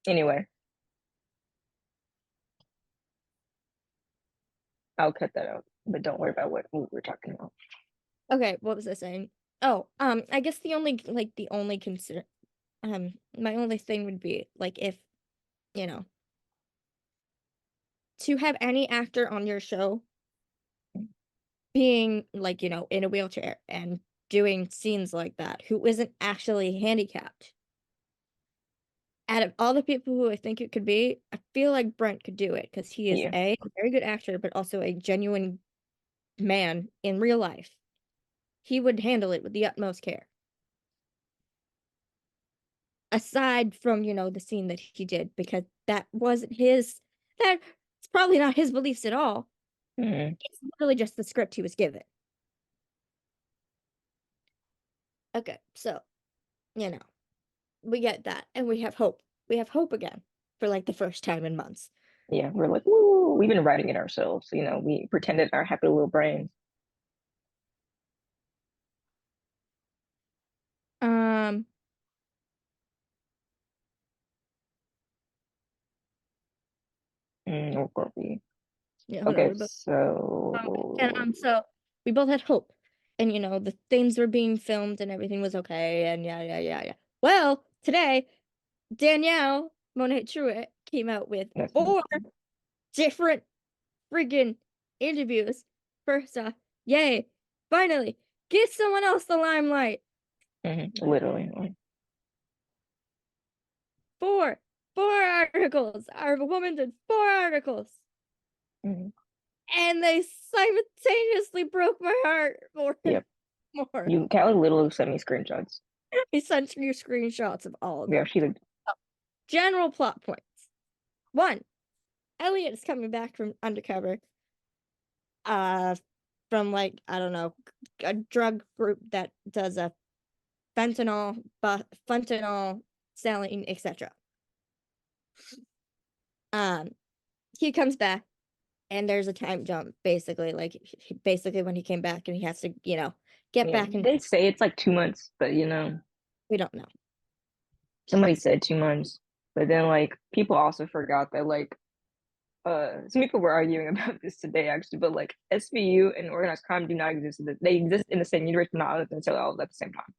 Anyway, I'll cut that out, but don't worry about what we're talking about. okay, what was I saying? Oh, I guess the only consider my only thing would be like if, you know, to have any actor on your show being like, in a wheelchair and doing scenes like that who isn't actually handicapped. Out of all the people who I think it could be, I feel like Brent could do it because he is Yeah, a very good actor, but also a genuine man in real life. He would handle it with the utmost care. Aside from, the scene that he did, because that wasn't that's probably not his beliefs at all. mm-hmm. It's literally just the script he was given. Okay, so, you know, we get that, and we have hope. We have hope again for like the first time in months. Yeah. We're like, woo. We've been writing it ourselves. We pretended our happy little brains. Um, Or were we? yeah, hold on, Okay, we both and so so we both had hope, and the things were being filmed and everything was okay, and yeah, yeah, yeah, yeah. Well, today Danielle Monet Truitt came out with That's 4 different friggin' interviews. First off, yay, finally, give someone else the limelight. literally. Like, 4 articles. Our woman did 4 articles. mhm. And they simultaneously broke my heart more and Yep. more. Kalli literally sent me screenshots. He sent you screenshots of all of Yeah, them. she did. General plot points. 1. Elliot is coming back from undercover. From like, I don't know, a drug group that does a fentanyl selling, etc. He comes back and there's a time jump, basically. Like, basically when he came back and he has to, get Yeah, back, and they say it's like 2 months, but we don't know. somebody said 2 months. But then like people also forgot that like some people were arguing about this today actually, but like SVU and organized crime do not exist. They exist in the same universe, but not themselves at the same time.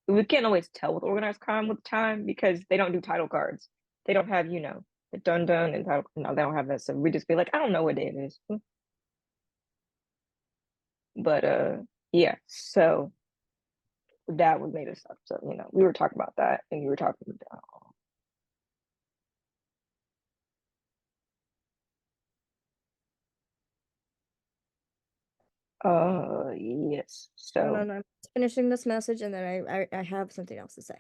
We can't always tell with organized crime with time because they don't do title cards. They don't have, the dun dun and title. No, they don't have that. So we just be like, I don't know what day it is. But yeah. So that was made us up. So we were talking about that, and you were talking about. Yes. No, So I'm finishing this message and then I have something else to say.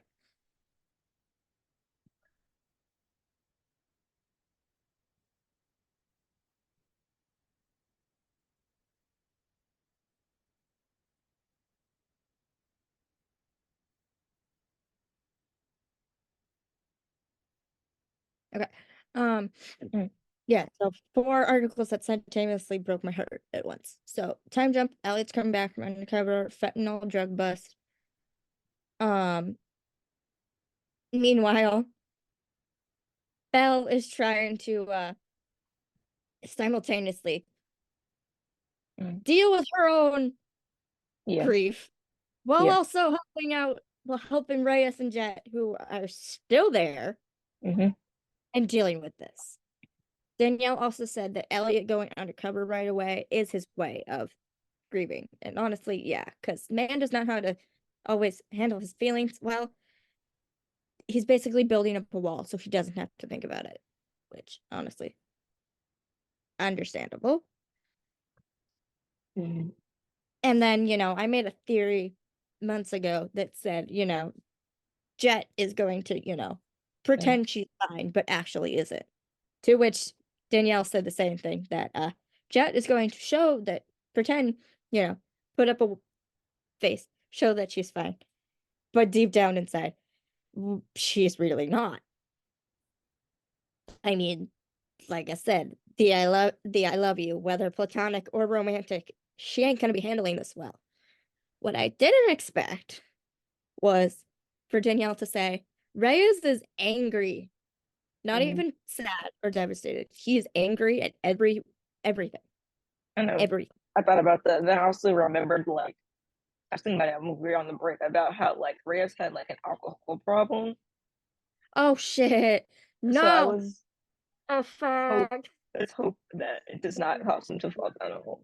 Okay. mm, Yeah, so 4 articles that simultaneously broke my heart at once. So, time jump, Elliot's coming back from undercover, fentanyl drug bust. Meanwhile, Belle is trying to simultaneously deal with her own yes. grief while Yes. also helping Reyes and Jet, who are still there, Hmm. and dealing with this. Danielle also said that Elliot going undercover right away is his way of grieving. And honestly, yeah, because man does not know how to always handle his feelings. Well, he's basically building up a wall so he doesn't have to think about it, which honestly, understandable. Hmm. And then, I made a theory months ago that said, Jet is going to, pretend she's fine, but actually isn't. To which Danielle said the same thing, that Jet is going to show that, pretend, put up a face, show that she's fine. But deep down inside, she's really not. I mean, like I said, the I love you, whether platonic or romantic, she ain't gonna be handling this well. What I didn't expect was for Danielle to say, Reyes is angry, not Hmm. even sad or devastated. He is angry at everything. I know. Everything. I thought about that. Then I also remembered like I was thinking about that when we were on the break about how like Reyes had like an alcohol problem. Oh shit. So I No. was Oh hope fuck. let's hope that it does not cause him to fall down a hole.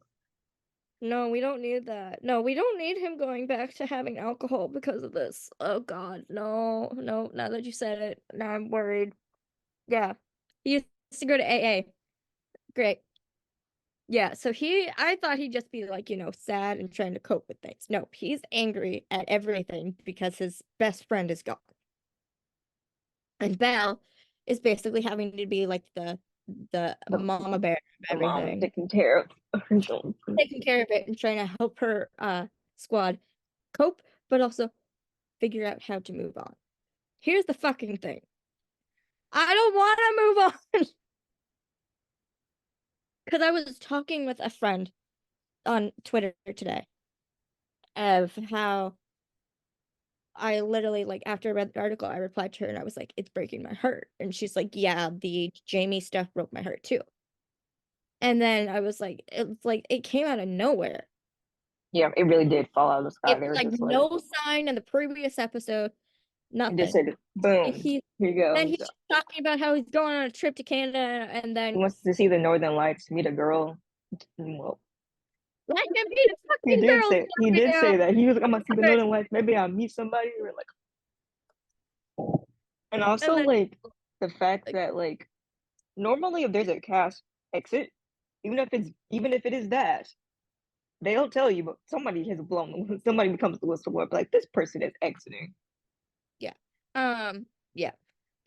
No, we don't need that. No, we don't need him going back to having alcohol because of this. Oh God, no, no. Now that you said it, now I'm worried. Yeah, he used to go to AA. Great. Yeah, so I thought he'd just be like, sad and trying to cope with things. No, he's angry at everything because his best friend is gone. And Belle is basically having to be like the The, mama bear of the mom everything, taking care of her children. taking care of it and trying to help her squad cope, but also figure out how to move on. Here's the fucking thing. I don't want to move on. Because I was talking with a friend on Twitter today of how I literally, like, after I read the article, I replied to her and I was like, it's breaking my heart. And she's like, yeah, the Jamie stuff broke my heart too. And then I was like, it's like it came out of nowhere. Yeah, it really did fall out of the sky. It They was were like just like, no sign in the previous episode. And just Nothing. said, boom, He here you go. Then he's talking about how he's going on a trip to Canada, and He then wants to see the Northern Lights, meet a girl. Well, let him be the fucking girl he right did now. say that. He was like, I'm gonna see the Northern Lights. Maybe I'll meet somebody. Or like, and also And then like the fact like, that like normally if there's a cast exit, even if it is that, they don't tell you, but somebody has blown. Somebody becomes the whistleblower. Like this person is exiting. yeah. Yeah.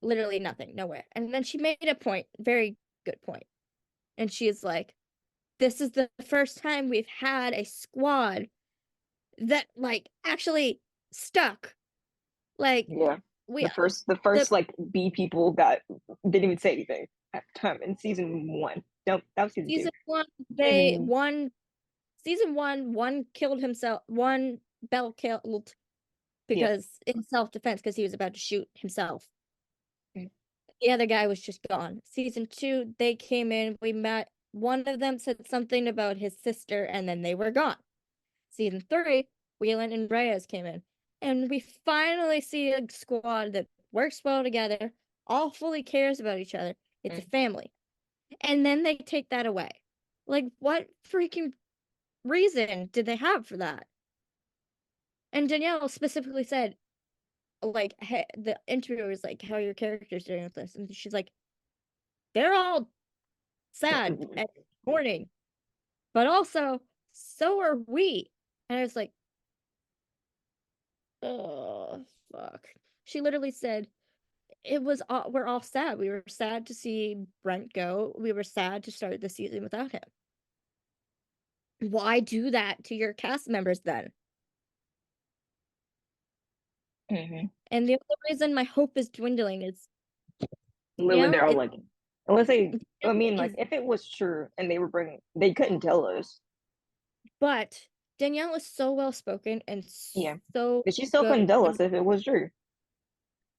Literally nothing, nowhere. And then she made a point, very good point. And she's like, this is the first time we've had a squad that like actually stuck. Like Yeah. we The the first like B people didn't even say anything at the time in season one. No, that was season two. season one, Season season one killed himself. One Bell killed yeah. because in self-defense because he was about to shoot himself. Mm. The other guy was just gone. Season two, they came in, we met. One of them said something about his sister, and then they were gone. Season three, Whelan and Reyes came in. And we finally see a squad that works well together, all fully cares about each other. It's a family. And then they take that away. Like, what freaking reason did they have for that? And Danielle specifically said, like, hey, the interviewer was like, how are your characters doing with this? And she's like, they're all sad and mourning, but also, so are we. And I was like, oh, fuck. She literally said, we're all sad. We were sad to see Brent go. We were sad to start the season without him. Why do that to your cast members then? Mm-hmm. And the other reason my hope is dwindling is, Literally, they're all it like, unless they. I mean, like, is, if it was true and they couldn't tell us. but Danielle is so well spoken and Yeah, so but she still good couldn't tell in us if it was true.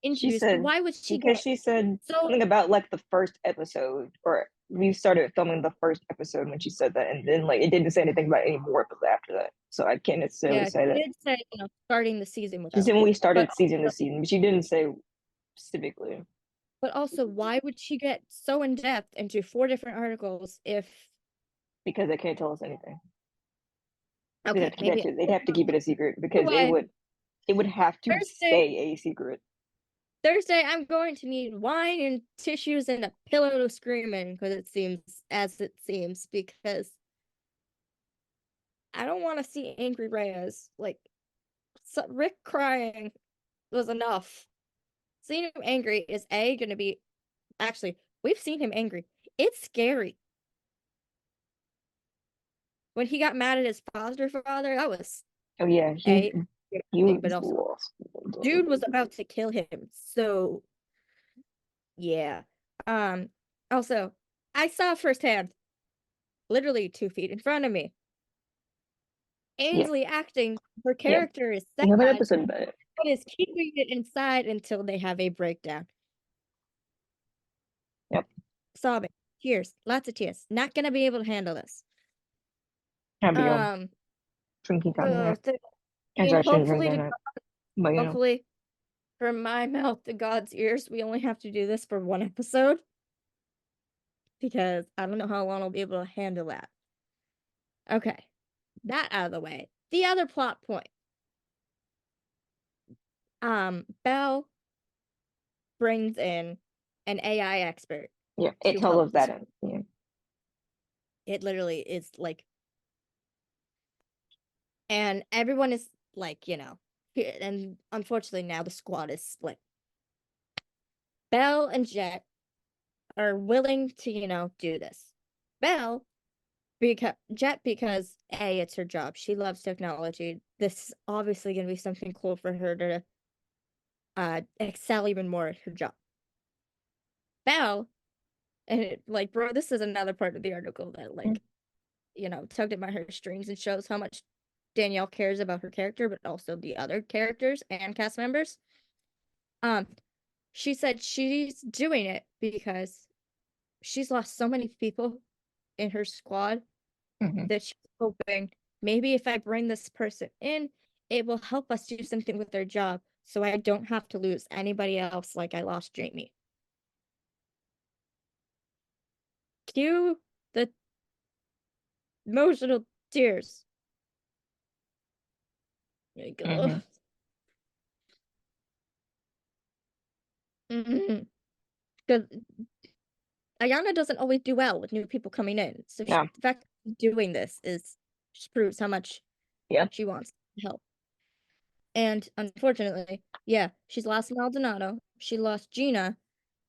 She interviews. said Why would she because get she said so? something about like the first episode, or we started filming the first episode when she said that, and then like it didn't say anything about any more episodes after that. So I can't necessarily Yeah, say she that. did say, starting the season She without said him. when we But started season also, this season, but she didn't say specifically why would she get so in depth into 4 different articles if because they can't tell us anything. okay, maybe They'd have to keep it a secret because anyway, it would have to Thursday stay a secret. Thursday I'm going to need wine and tissues and a pillow to scream in because it seems because I don't want to see angry Reyes. Like Rick crying was enough. Seeing him angry is gonna be actually we've seen him angry. It's scary. When he got mad at his foster father, that was Oh yeah, a he thing, but was also lost. dude was about to kill him. So yeah. Um Also, I saw firsthand, literally 2 feet in front of me, Yeah, Ainsley acting her yeah. character is We have an sad, episode about it. but is keeping it inside until they have a breakdown. Yep. Sobbing. Tears. Lots of tears. Not gonna be able to handle this. Abigail Um drinking uh, cognac. th- I and shouldn't drink hopefully to that, but you know. hopefully from my mouth to God's ears, we only have to do this for 1 episode because I don't know how long I'll be able to handle that. Okay, that out of the way. The other plot point. Belle brings in an AI expert Yeah, it to tells help us this. that. Yeah. It literally is like, and everyone is like, and unfortunately now the squad is split. Belle and Jet are willing to, do this. Belle because because it's her job. She loves technology. This is obviously going to be something cool for her to excel even more at her job. Belle, and like, bro, this is another part of the article that like, tugged at my heartstrings and shows how much Danielle cares about her character, but also the other characters and cast members. She said she's doing it because she's lost so many people in her squad Mm-hmm. that she's hoping maybe if I bring this person in, it will help us do something with their job. so I don't have to lose anybody else like I lost Jamie. Cue the emotional tears. There you go. Mm-hmm. Because Ayana doesn't always do well with new people coming in. So Yeah. the fact of doing this is just proves how much Yeah. she wants help. And unfortunately, yeah, she's lost Maldonado, she lost Gina,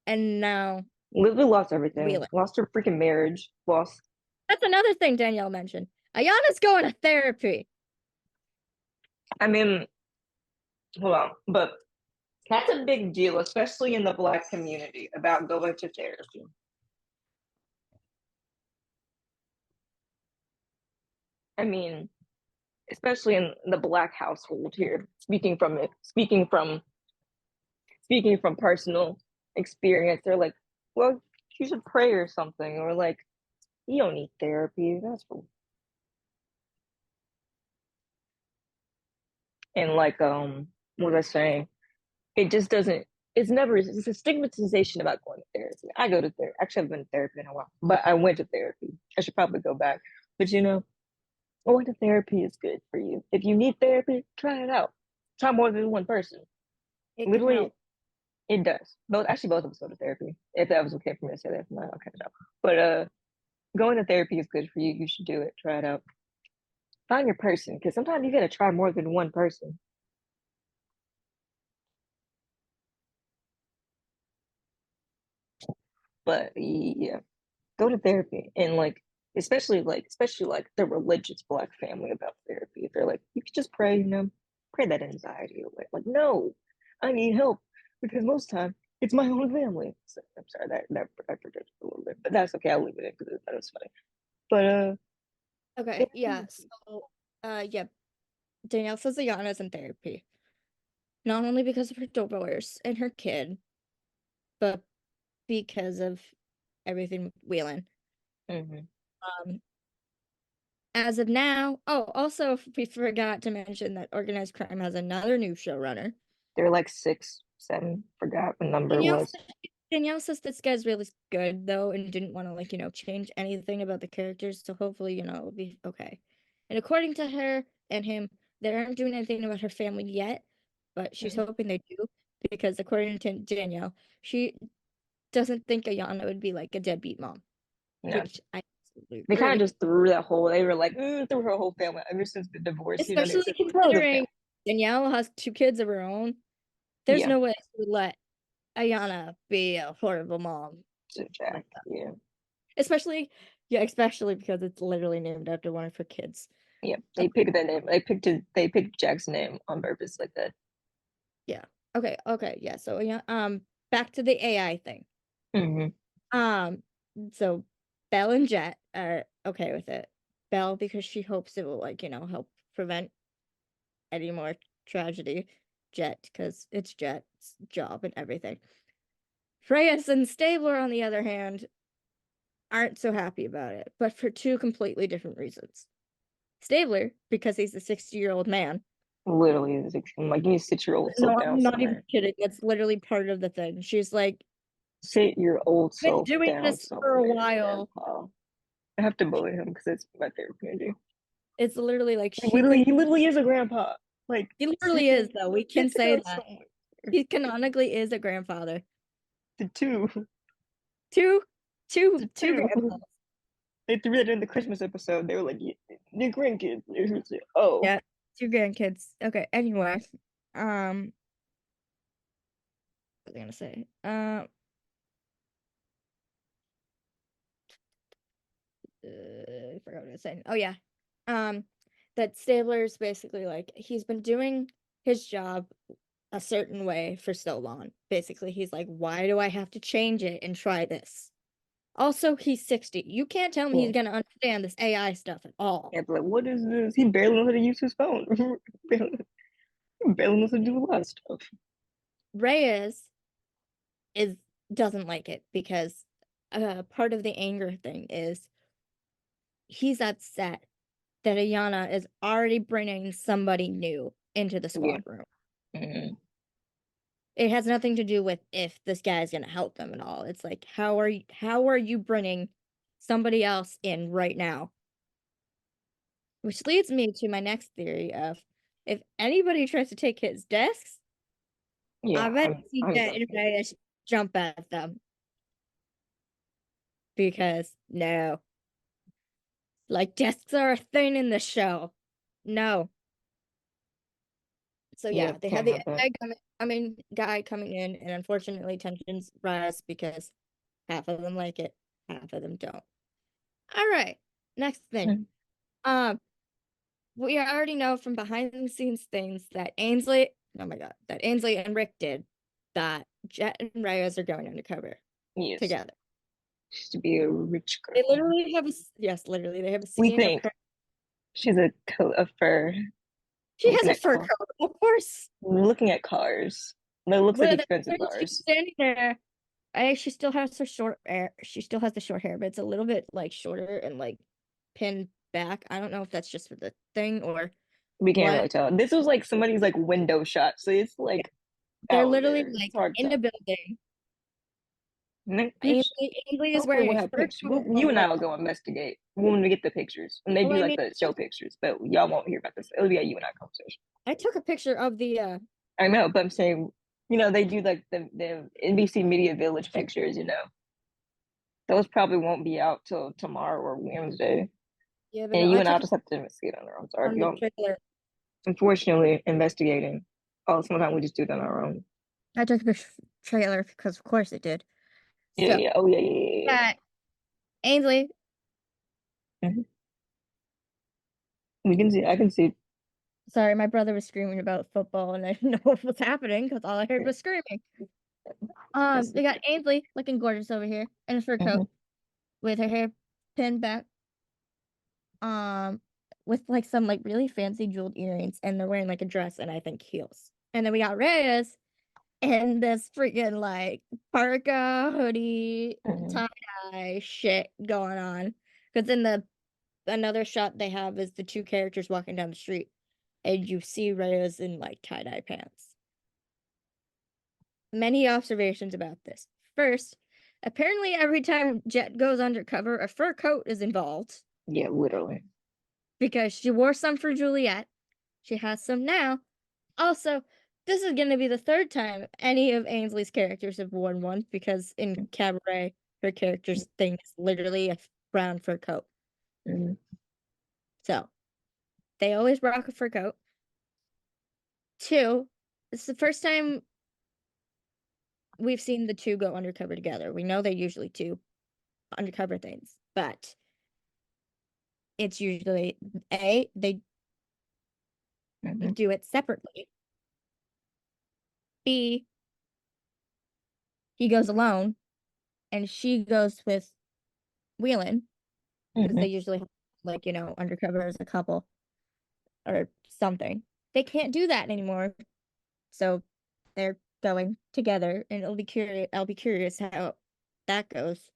and now Literally lost everything. Wheeler. Lost her freaking marriage. Lost. That's another thing Danielle mentioned. Ayana's going to therapy. I mean, hold on, but that's a big deal, especially in the Black community, about going to therapy. I mean, especially in the Black household here. Speaking from personal experience, they're like, well, you should pray or something, or like, you don't need therapy. That's cool. And like, what was I saying? It just doesn't. It's a stigmatization about going to therapy. I go to therapy. Actually, I've been to therapy in a while, but I went to therapy. I should probably go back. But going to therapy is good for you. If you need therapy, try it out. Try more than one person. It can Literally, help. it does. Both of us go to therapy. If that was okay for me to say that, if not, I'll cut it out. But going to therapy is good for you. You should do it. Try it out. Find your person, because sometimes you gotta try more than one person. But yeah, go to therapy and especially like the religious Black family about therapy. They're like, you could just pray, pray that anxiety away. Like, no, I need help because most time it's my own family. So, I'm sorry that I projected a little bit, but that's okay. I'll leave it in because that was funny. But Okay, yeah. So, yeah, Danielle says Ayana's in therapy. Not only because of her divorce and her kid, but because of everything with Whelan. mhm. Um, as of now, oh, also we forgot to mention that Organized Crime has another new showrunner. They're like 6, 7. Forgot what number it Danielle was. Danielle says this guy's really good though, and didn't want to change anything about the characters. So hopefully, it'll be okay. And according to her and him, they aren't doing anything about her family yet, but she's Mhm. hoping they do because according to Danielle, she doesn't think Ayana would be like a deadbeat mom, Yeah, which I absolutely they kind of agree. just threw that whole. They were like through her whole family ever since the divorce. They Especially said throw the considering family. Danielle has 2 kids of her own. There's Yeah, no way she would let Ayana be a horrible mom to like Jack. that. Yeah, Especially, yeah, especially because it's literally named after one of her kids. yeah. Uh, They picked that name. They picked Jack's name on purpose like that. yeah. Okay. Okay. Yeah. So yeah. Back to the AI thing. Hmm. Um. So Belle and Jet are okay with it. Belle because she hopes it will help prevent any more tragedy. Jet because it's Jet's job and everything. Reyes and Stabler, on the other hand, aren't so happy about it, but for 2 completely different reasons. Stabler, because he's a 60-year-old man. Literally, I'm like, you 6-year-old No, self down I'm not even somewhere. kidding. That's literally part of the thing. She's like, Sit your old been self doing down this for a somewhere, while. Grandpa. I have to bully him because it's my favorite community. It's literally like He literally is a grandpa. Like, he literally is, though. We can sit say down that. somewhere. He canonically is a grandfather. The two, Two, the two two. grandpas. They threw it in the Christmas episode. They were like, your grandkids. It was like, oh, Yeah, 2 grandkids. Okay, anyway. What was I gonna say? I forgot what I was saying. Oh yeah. Um, that Stabler's basically like he's been doing his job a certain way for so long. Basically, he's like, why do I have to change it and try this? Also, he's 60. You can't tell me yeah. he's gonna understand this AI stuff at all. Yeah, but like, what is this? He barely knows how to use his phone. He barely knows how to do a lot of stuff. Reyes is doesn't like it because part of the anger thing is he's upset that Ayana is already bringing somebody new into the Yeah. squad room. Mm-hmm. It has nothing to do with if this guy is gonna help them at all. It's like, how are you bringing somebody else in right now? Which leads me to my next theory of if anybody tries to take his desks, I Yeah, bet I'm see I'm Jet and joking. Reyes jump at them because no, like desks are a thing in the show. No. So Yeah, yeah, they had can't the have that. guy coming in, and unfortunately tensions rise because half of them like it, half of them don't. All right, next thing. Mhm. Um, we already know from behind the scenes things that Ainsley, oh my God, that Ainsley and Rick did, that Jet and Reyes are going undercover Yes, together. she used to be a rich They girl. literally have yes, literally they have a We scene of think her. she's a coat of fur. She has Looking a at fur car, coat, of course. looking at cars. That looks like But expensive she's cars. standing there. She still has her short hair. She still has the short hair, but it's a little bit like shorter and like pinned back. I don't know if that's just for the thing or We can't what. really tell. This was like somebody's like window shot, so it's Yeah. like They're out literally there. It's like hard to in the tell. building. Picture. Ainsley is Hopefully, wearing we'll a have fur pictures. coat You on and one I will side. go investigate when we get the pictures, and they Well, do I like mean, the show pictures, but y'all won't hear about this. It'll be a you and I conversation. I took a picture of the I know, but I'm saying, they do like the NBC Media Village pictures. Those probably won't be out till tomorrow or Wednesday, yeah, but no, and you I and took I'll it just have to investigate on our own. Sorry, from the y'all. trailer. Unfortunately, investigating. Oh, sometimes we just do it on our own. I took a picture from the trailer because of course it did. Yeah, So yeah. Oh, yeah, yeah, yeah, that Ainsley, yeah. We can see. I can see. sorry, my brother was screaming about football and I didn't know what was happening because all I heard was screaming. That's They got Ainsley looking gorgeous over here in a fur coat mhm, with her hair pinned back, um, with like some like really fancy jeweled earrings, and they're wearing like a dress and I think heels. And then we got Reyes in this freaking like parka hoodie mhm, tie dye shit going on. Because in the another shot they have is the two characters walking down the street, and you see Reyes in like tie dye pants. Many observations about this. First, apparently every time Jet goes undercover, a fur coat is involved yeah, literally. because she wore some for Juliet. She has some now. Also, this is going to be the third time any of Ainsley's characters have worn one because in Cabaret, her character's thing is literally a brown fur coat. Mhm, So they always rock a fur coat. Two, it's the first time we've seen the two go undercover together. We know they usually do undercover things, but it's usually A, they mhm, do it separately. B, he goes alone and she goes with Whelan because mhm, they usually have, like, undercover as a couple or something. They can't do that anymore. So they're going together and I'll be curious how that goes.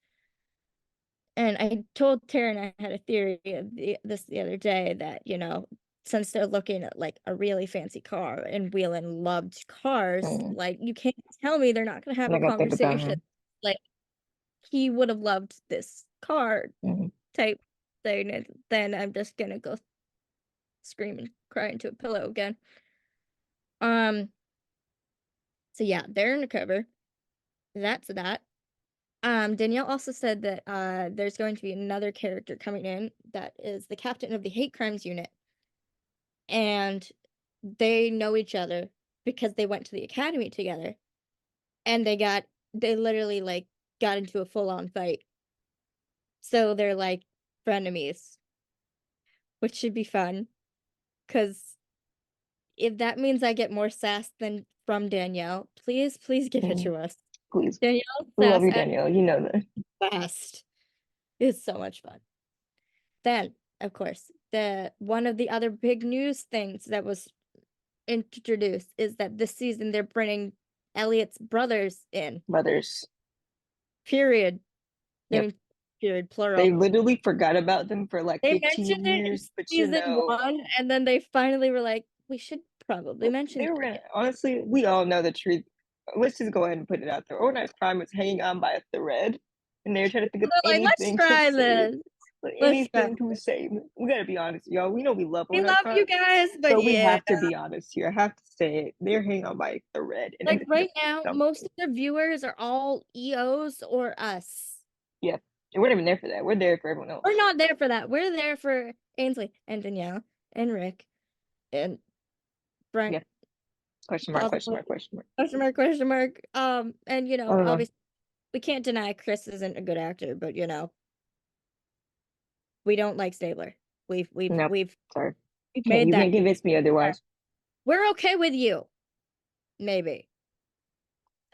And I told Terryn I had a theory of this the other day that, since they're looking at like a really fancy car and Whelan loved cars, mhm. like you can't tell me they're not gonna have And I a gotta think about conversation. him. Like he would have loved this car Mhm, type thing, and then I'm just gonna go scream and cry into a pillow again. Um, so yeah, they're undercover. That's that. Danielle also said that there's going to be another character coming in that is the captain of the hate crimes unit, and they know each other because they went to the academy together, and they literally like got into a full on fight. So they're like frenemies, which should be fun because if that means I get more sass than from Danielle, please give it mhm. to us. Please, Danielle we love sass you, at Danielle. You know that. best is so much fun. Then, of course, the one of the other big news things that was introduced is that this season they're bringing Elliot's brothers in. Brothers. Period. I Yep. mean, period, They plural. literally forgot about them for like They 15 mentioned it in years, but season one, and then they finally were like, we should probably mention they it were gonna, again. honestly, we all know the truth. let's just go ahead and put it out there. Organized crime is hanging on by a thread, and they're trying to think of They're like, let's anything to try say. this. Let's try. Anything to say. We gotta be honest, y'all. We know we love We organized love crime, you guys, but but we yeah. have to be honest here. I have to say it. They're hanging on by a thread, and Like they're right now, something. most of the viewers are all EOs or us. Yeah, and we're not even there for that. We're there for everyone We're else. not there for that. We're there for Ainsley and Danielle and Rick and Brent. Yeah. Question mark. Question Possibly. mark. Question mark. Question mark, question mark. And Uh, obviously we can't deny Chris isn't a good actor, but we don't like Stabler. We've we've no, we've sorry. we've Can't made you that can't convince me otherwise. we're okay with you. Maybe.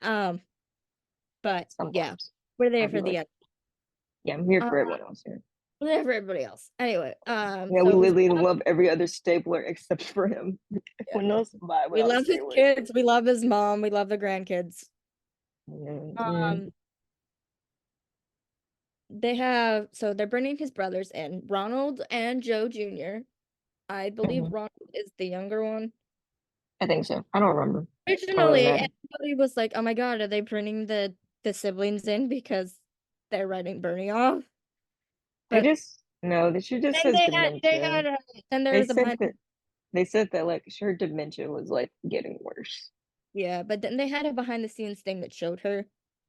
Um, but yeah, Sometimes we're there I'll for be like, the yeah, I'm here uh, for everyone else here. we're there for everybody else. Anyway, Yeah, we so literally love every other Stapler except for him. yeah, Everyone else, bye. we Without love his Stabler. kids, we love his mom, we love the grandkids. Mm-hmm. Um, they're bringing his brothers in, Ronald and Joe Jr. I believe Mm-hmm. Ronald is the younger one. I think so. I don't remember. Don't really Originally, matter. everybody was like, "Oh my God, are they bringing the siblings in because they're writing Bernie off?" They But just no. They should just then says they dementia. had then there They was a said behind that they said that like her dementia was like getting worse. yeah, but then they had a behind the scenes thing that showed her,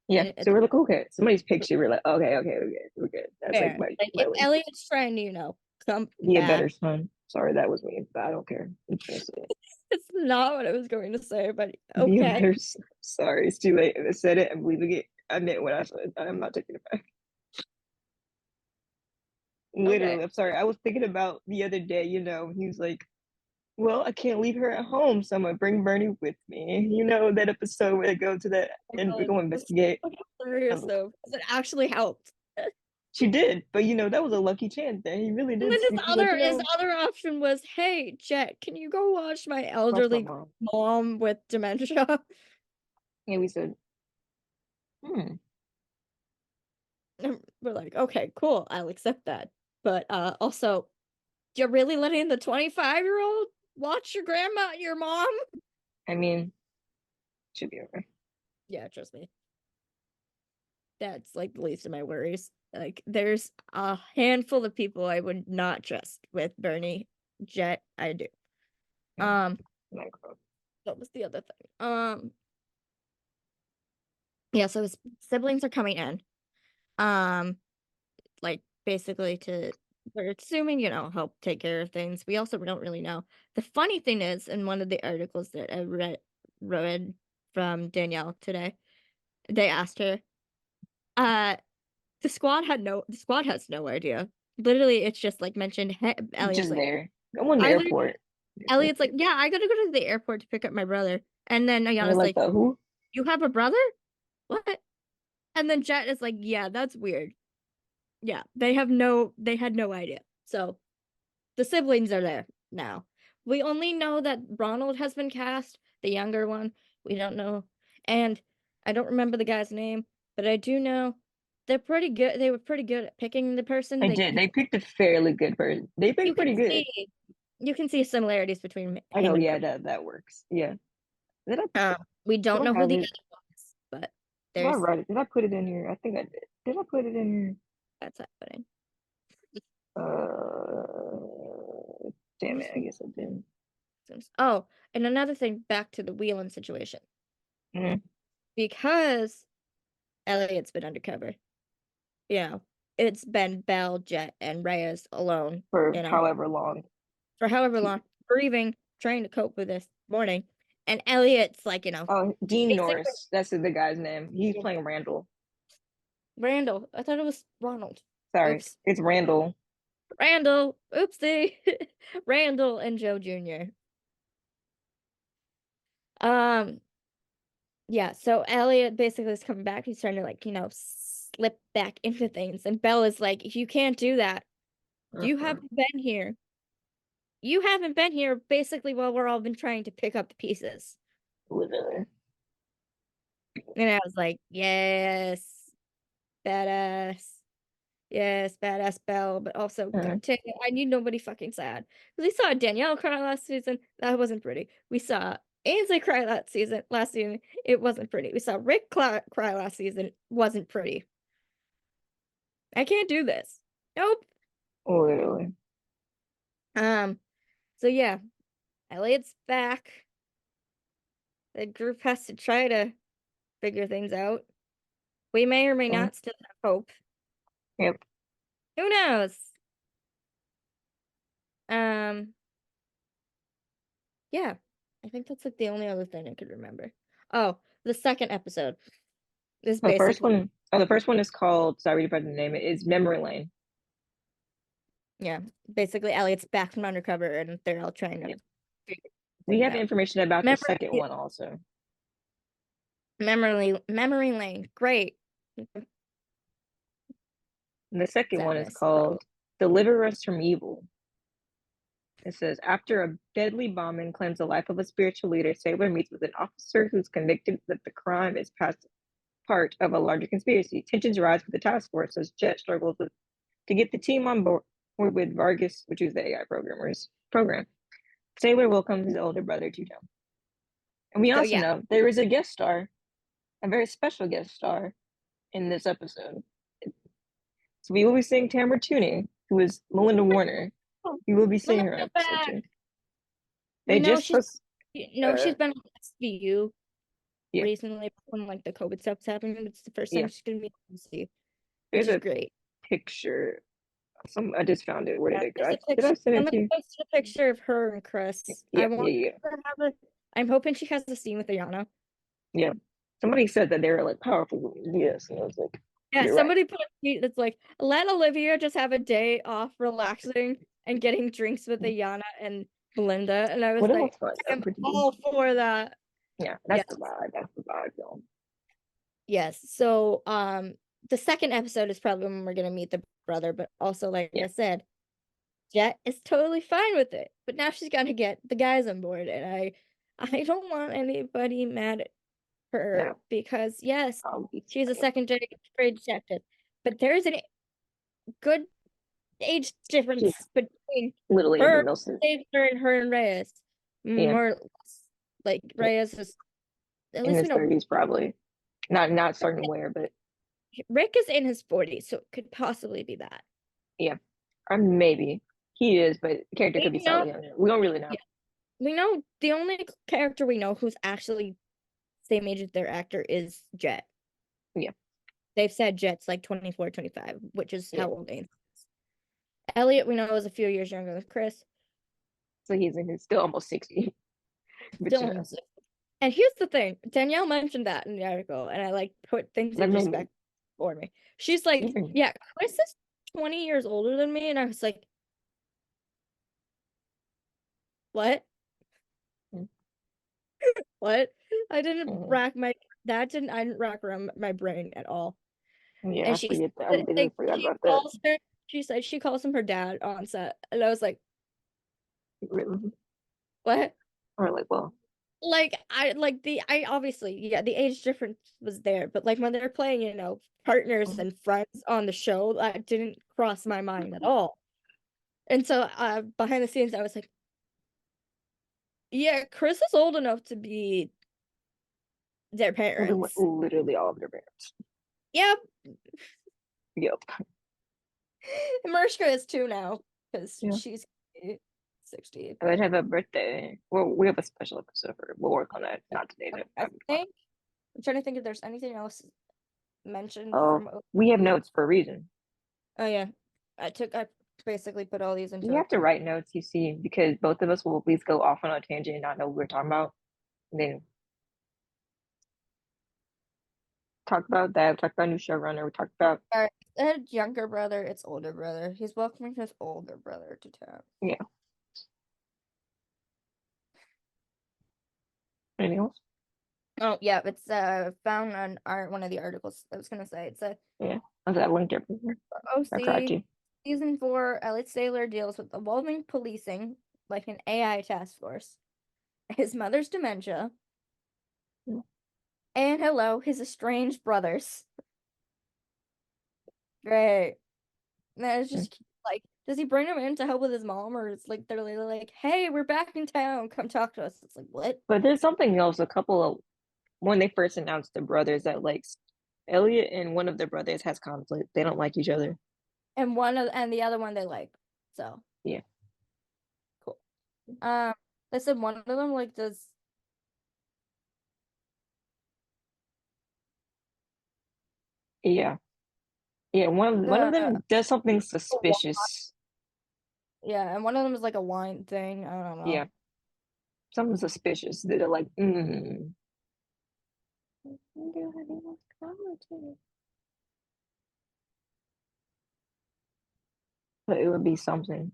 Yeah. and So it's we're like, okay. Somebody's picture. We're like, okay, okay, okay, we're good. That's like fair. my Like my if link. Elliot's trying to, come Be a back. better son. Sorry, that was me, but I don't care. I'm just gonna say it. It's not what I was going to say, but Be a okay. better son. Sorry, it's too late. I said it. I'm believing it. I meant what I said. I'm not taking it back. Okay. Literally, I'm sorry. I was thinking about the other day, he was like, well, I can't leave her at home, so I'm gonna bring Bernie with me. You know, that episode where they go to that Oh and we my God, go that's investigate. hilarious though, because it actually helped. She did, but that was a lucky chance there. He really And did. then his He was like, other option was, "Hey, Jet, can you go watch my watch my elderly mom. mom with dementia?" And we said, hmm, And we're like, "Okay, cool, I'll accept that." But also, you're really letting the 25-year-old watch your grandma, your mom? I mean, should be okay. Yeah, trust me. That's like the least of my worries. Like, there's a handful of people I would not trust with Bernie. Jet, I do. Mm, Um, not gross. what was the other thing? Yeah, so his siblings are coming in. Um, like basically to we're assuming, help take care of things. We also don't really know. The funny thing is, in one of the articles that I read from Danielle today, they asked her, uh, the squad has no idea. Literally, it's just like mentioned. Elliot's Just like, there. Go in the I literally, airport. Elliot's like, yeah, I gotta go to the airport to pick up my brother. And then And we're Ayana's like, like, the who? you have a brother? What? And then Jet is like, yeah, that's weird. Yeah, they had no idea. So the siblings are there now. We only know that Ronald has been cast, the younger one. We don't know. And I don't remember the guy's name, but I do know they're pretty good. They were pretty good at picking the person. They did. They picked a fairly good person. They You picked can pretty good. see you can see similarities between I know, him and yeah, Chris. that works. Yeah. Did I We did don't I know who have the it? other one is, but Did I there's write it? Did I put it in here? I think I did. Did I put it in here? that's happening. Damn it, I guess I didn't. Oh, and another thing, back to the Whelan situation. Mhm. Because Elliot's been undercover. It's been Bell, Jet, and Reyes alone, For however long. for however long, grieving, trying to cope with this morning. And Elliot's like, Oh, Dean basically Norris. That's the guy's name. He's playing Randall. Randall. I thought it was Ronald. Sorry, Oops. it's Randall. Randall. Oopsie. Randall and Joe Jr. Um, yeah, so Elliot basically is coming back. He's trying to slip back into things. And Belle is like, you can't do that. You Uh-uh. haven't been here. You haven't been here basically while we're all been trying to pick up the pieces. Literally. And I was like, yes, badass. Yes, badass Belle, but also, Uh, god dang it, I need nobody fucking sad. Because we saw Danielle cry last season. That wasn't pretty. We saw Ainsley cried last season. It wasn't pretty. We saw Rick cry last season. Wasn't pretty. I can't do this. Nope. Literally. So yeah, Elliot's back. The group has to try to figure things out. We may or may Mm. not still have hope. Yep. Who knows? Um, yeah. I think that's like the only other thing I could remember. Oh, the second episode is The first basically, one, oh, the first one is called, sorry if I didn't name it, is Memory Lane. yeah, basically Elliot's back from undercover and they're all trying to Yep. figure We things have out. information about the second one also. Memory Lane. Great. And the second one is Sadness. called Deliver Us from Evil. It says, after a deadly bombing claims the life of a spiritual leader, Sailor meets with an officer who's convicted that the crime is part of a larger conspiracy. Tensions rise with the task force as Jet struggles to get the team on board with Vargas, which is the AI programmer's program. Sailor welcomes his older brother to town. And we So also yeah, know there is a guest star, a very special guest star in this episode. So we will be seeing Tamara Tooney, who is Melinda Warner. We will be seeing her Melinda episode back. 2. We They know just she's post, she's been on SVU yeah, recently when like the COVID stuff's happening. It's the first yeah. time she's gonna be on SVU, which There's is a great. picture. I just found it. Where did Yeah, it there's go? a Did picture. I send it to Somebody you? posted a picture of her and Chris. I Yeah, want yeah, her to have a. I'm hoping she has a scene with Ayana. yeah. Somebody said that they were like powerful women. Yes, and I was like, Yeah, you're right. somebody put a tweet that's like, let Olivia just have a day off relaxing and getting drinks with Ayana and Belinda. And I was What else like, was I'm pretty good? all for that. Yeah, Yes. that's the vibe. That's the vibe, y'all. Yes. So the second episode is probably when we're gonna meet the brother, but also like Yeah, I said, Jet is totally fine with it. But now she's gotta get the guys on board. And I don't want anybody mad at her no, because yes, I'll be she's a fine. secondary grade detective. But there's a good age She's difference between literally in the her, Milson. her and Reyes. Yeah, More or less. Like yeah, Reyes is at in least we his know 30s probably. Not certain where, but Rick is in his 40s, so it could possibly be that. yeah, or maybe he is, but the character could be We know, slightly younger. We don't really know. yeah, we know the only character we know who's actually same age as their actor is Jet. Yeah, They've said Jet's like 24, 25, which is yeah. how old Ains is. Elliot, we know, is a few years younger than Chris. So he's in his still almost 60, but Still almost. And here's the thing, Danielle mentioned that in the article, and I like put things that in made me perspective for me. She's like, even. yeah, Chris is 20 years older than me, and I was like, what? Mm, What? I didn't mm, rack my I didn't rack around my brain at all. yeah, And I she forget that. I said, literally like forgot about that. she said she calls him her dad on set. And I was like, Really, what? or like, well, Like I obviously, yeah, the age difference was there, but like when they're playing, partners mm, and friends on the show, that didn't cross my mind at all. And so behind the scenes I was like, yeah, Chris is old enough to be their parents. literally all of their parents. Yep. Yep. Mariska is too now because Yeah. she's 60. I would have a birthday. Well, we have a special episode for it. We'll work on that. Not today, though. I think I'm trying to think if there's anything else mentioned Oh, from we have OC. notes for a reason. Oh yeah, I basically put all these into You have to write notes, you see, because both of us will at least go off on a tangent and not know what we're talking about. And then talk about that. Talk about new showrunner. We talked about, Alright, instead of younger brother, it's older brother. He's welcoming his older brother to town. yeah. Anything else? Oh yeah, it's found on one of the articles. I was gonna say it's a Yeah. I linked everywhere. I tried OC to. season 4. Elliot Sailor deals with evolving policing like an AI task force. His mother's dementia, Yeah. and hello, his estranged brothers. Great. And it's Yeah. just like, does he bring him in to help with his mom, or it's like they're literally like, hey, we're back in town. Come talk to us. It's like, what? But there's something else. A couple of when they first announced the brothers that like Elliot and one of the brothers has conflict. They don't like each other. And the other one they like. So Yeah. cool. They said one of them like does. Yeah. Yeah. One of them does something suspicious. Yeah, and one of them is like a wine thing. I don't know. Yeah. Something suspicious. They're like, But it would be something.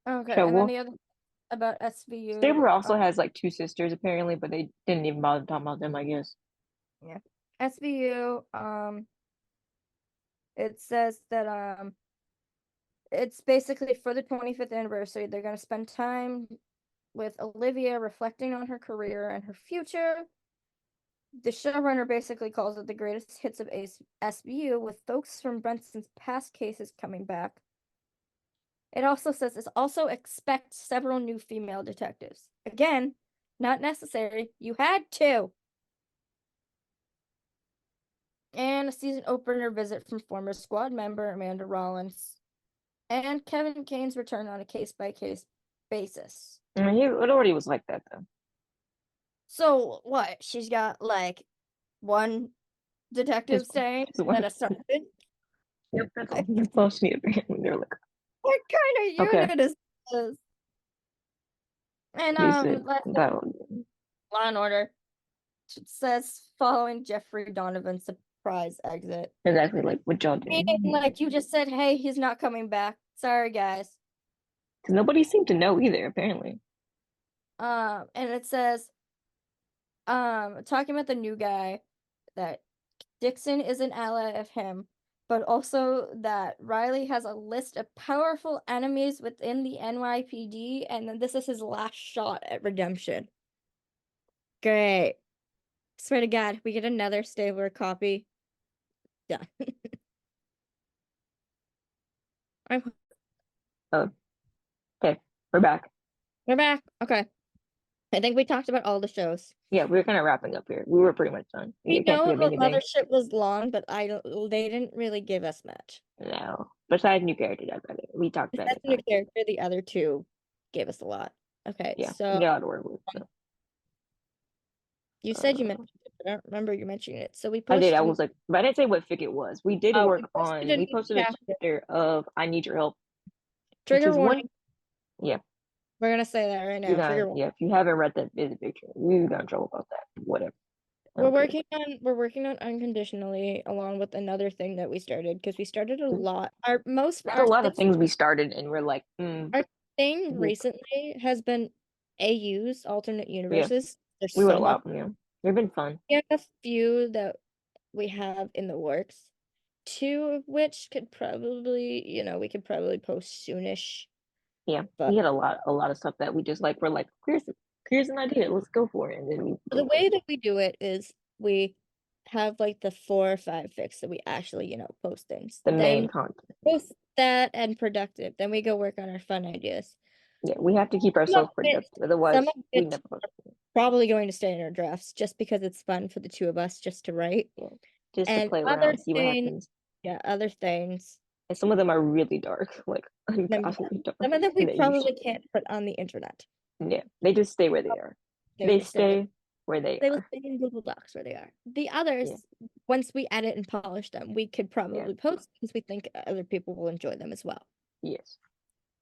Okay, So and then the well, other about SVU. Stabler also has like two sisters apparently, but they didn't even bother talking about them, I guess. Yeah. SVU, it says that it's basically for the 25th anniversary. They're gonna spend time with Olivia reflecting on her career and her future. The showrunner basically calls it the greatest hits of SVU, with folks from Benson's past cases coming back. It also says this also expects several new female detectives. Again, not necessary. You had two. And a season opener visit from former squad member Amanda Rollins. And Kevin Kane's return on a case-by-case basis. I mean, it already was like that though. So what? She's got like one detective Just, staying just one. and a sergeant. Yep, that's all she apparently. They're like, What kind of okay, unit is this? And he said last that. Law and Order says following Jeffrey Donovan's surprise exit. Exactly like what y'all Meaning, doing. like you just said, hey, he's not coming back. Sorry, guys. Because nobody seemed to know either, apparently. And it says, talking about the new guy, that Dixon is an ally of him, but also that Riley has a list of powerful enemies within the NYPD, and then this is his last shot at redemption. Great. Swear to God, we get another Stabler copy. Done. I'm Oh, okay, we're back. We're back. Okay. I think we talked about all the shows. Yeah, we're kind of wrapping up here. We were pretty much done. We You can't know think of the anything. mothership was long, but they didn't really give us much. No. Besides new characters, I bet it. We talked about That's it. a new character. The other two gave us a lot. Okay, Yeah, so we got out of work with. So. you said you mentioned it, but I don't remember you mentioning it. So we I did. I posted. was like, but I didn't say what fic it was. We did Oh, work we posted on. a We new posted a chapter. chapter of "I Need Your Help," which Trigger is warning. one. Yeah, We're gonna say that right you're now. gonna. Trigger warning. Yeah, if you haven't read that visit picture, you got in trouble about that. Whatever. We're Okay. working on unconditionally, along with another thing that we started, because we started a lot. Our most There's a our lot thing, of things we started, and we're like, our thing yeah, recently has been AUs, alternate universes. There's we wrote so a much. lot. Yeah, they've been fun. We have a few that we have in the works, two of which could probably, we could probably post soonish. Yeah, But we had a lot of stuff that we just like. We're like, here's an idea. Let's go for it, and then we the boom, boom. way that we do it is we have like the 4 or 5 fics that we actually, post things. The Then main content. post that and productive. Then we go work on our fun ideas. Yeah, we have to keep Some of ourselves it, productive. some Otherwise, of we it never post. probably going to stay in our drafts just because it's fun for the two of us just to write. Yeah, just to And play other around, see what things, happens. yeah, other things. And some of them are really dark, like Then ungodly dark. some of them we And they probably can't put on the internet. yeah, they just stay where they are. They would They just stay there. stay where they They will are. stay in Google Docs where they are. The Yeah, others, once we edit and polish them, we could yeah, probably post because we think other people will enjoy them as well. yes.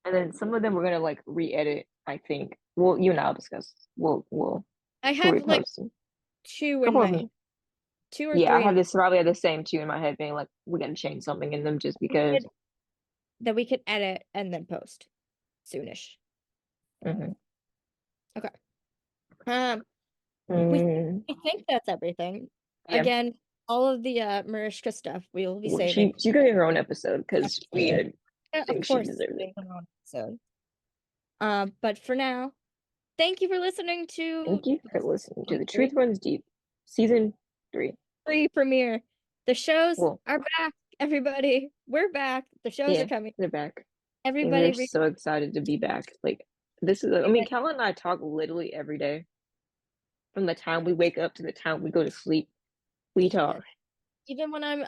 And then some of them we're gonna like re-edit. I think. Well, you and I'll discuss. We'll I have like repost them. two in Couple of my them. two or Yeah, I three have this probably the same two in my head, being like, we gotta change something in them just because. that we could edit and then post soonish. Mhm. Okay. Um, we Mm, I think that's everything. yeah, Again, all of the Mariska stuff we will be well, saving. she's gonna get her own episode because we Of think she course, deserves it. saving her own episode. But for now, thank you for listening to Thank you for listening to The Truth Runs Deep, season 3. pre-premiere. The shows Well, are back, everybody. We're back. The shows yeah, are coming. they're back. And we're Everybody, so excited to be back. Like, This is, I mean, Kellen and I talk literally every day. From the time we wake up to the time we go to sleep, we talk. Even when I'm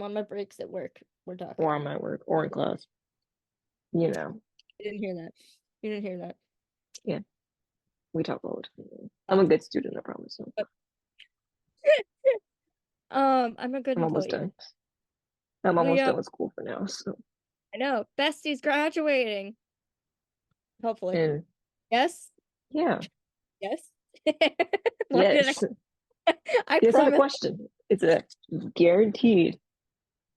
on my breaks at work, we're talking. Or I'm at work or in class. You know. You didn't hear that. You didn't hear that. Yeah. We talk all the time. I'm a good student, I promise. So. I'm a good I'm almost employee. done. I'm almost Leo, done with school for now. So I know. Bestie's graduating. Hopefully. and Yes? yeah. Yes. Why did Yes. I It's not a promise question. It's a guaranteed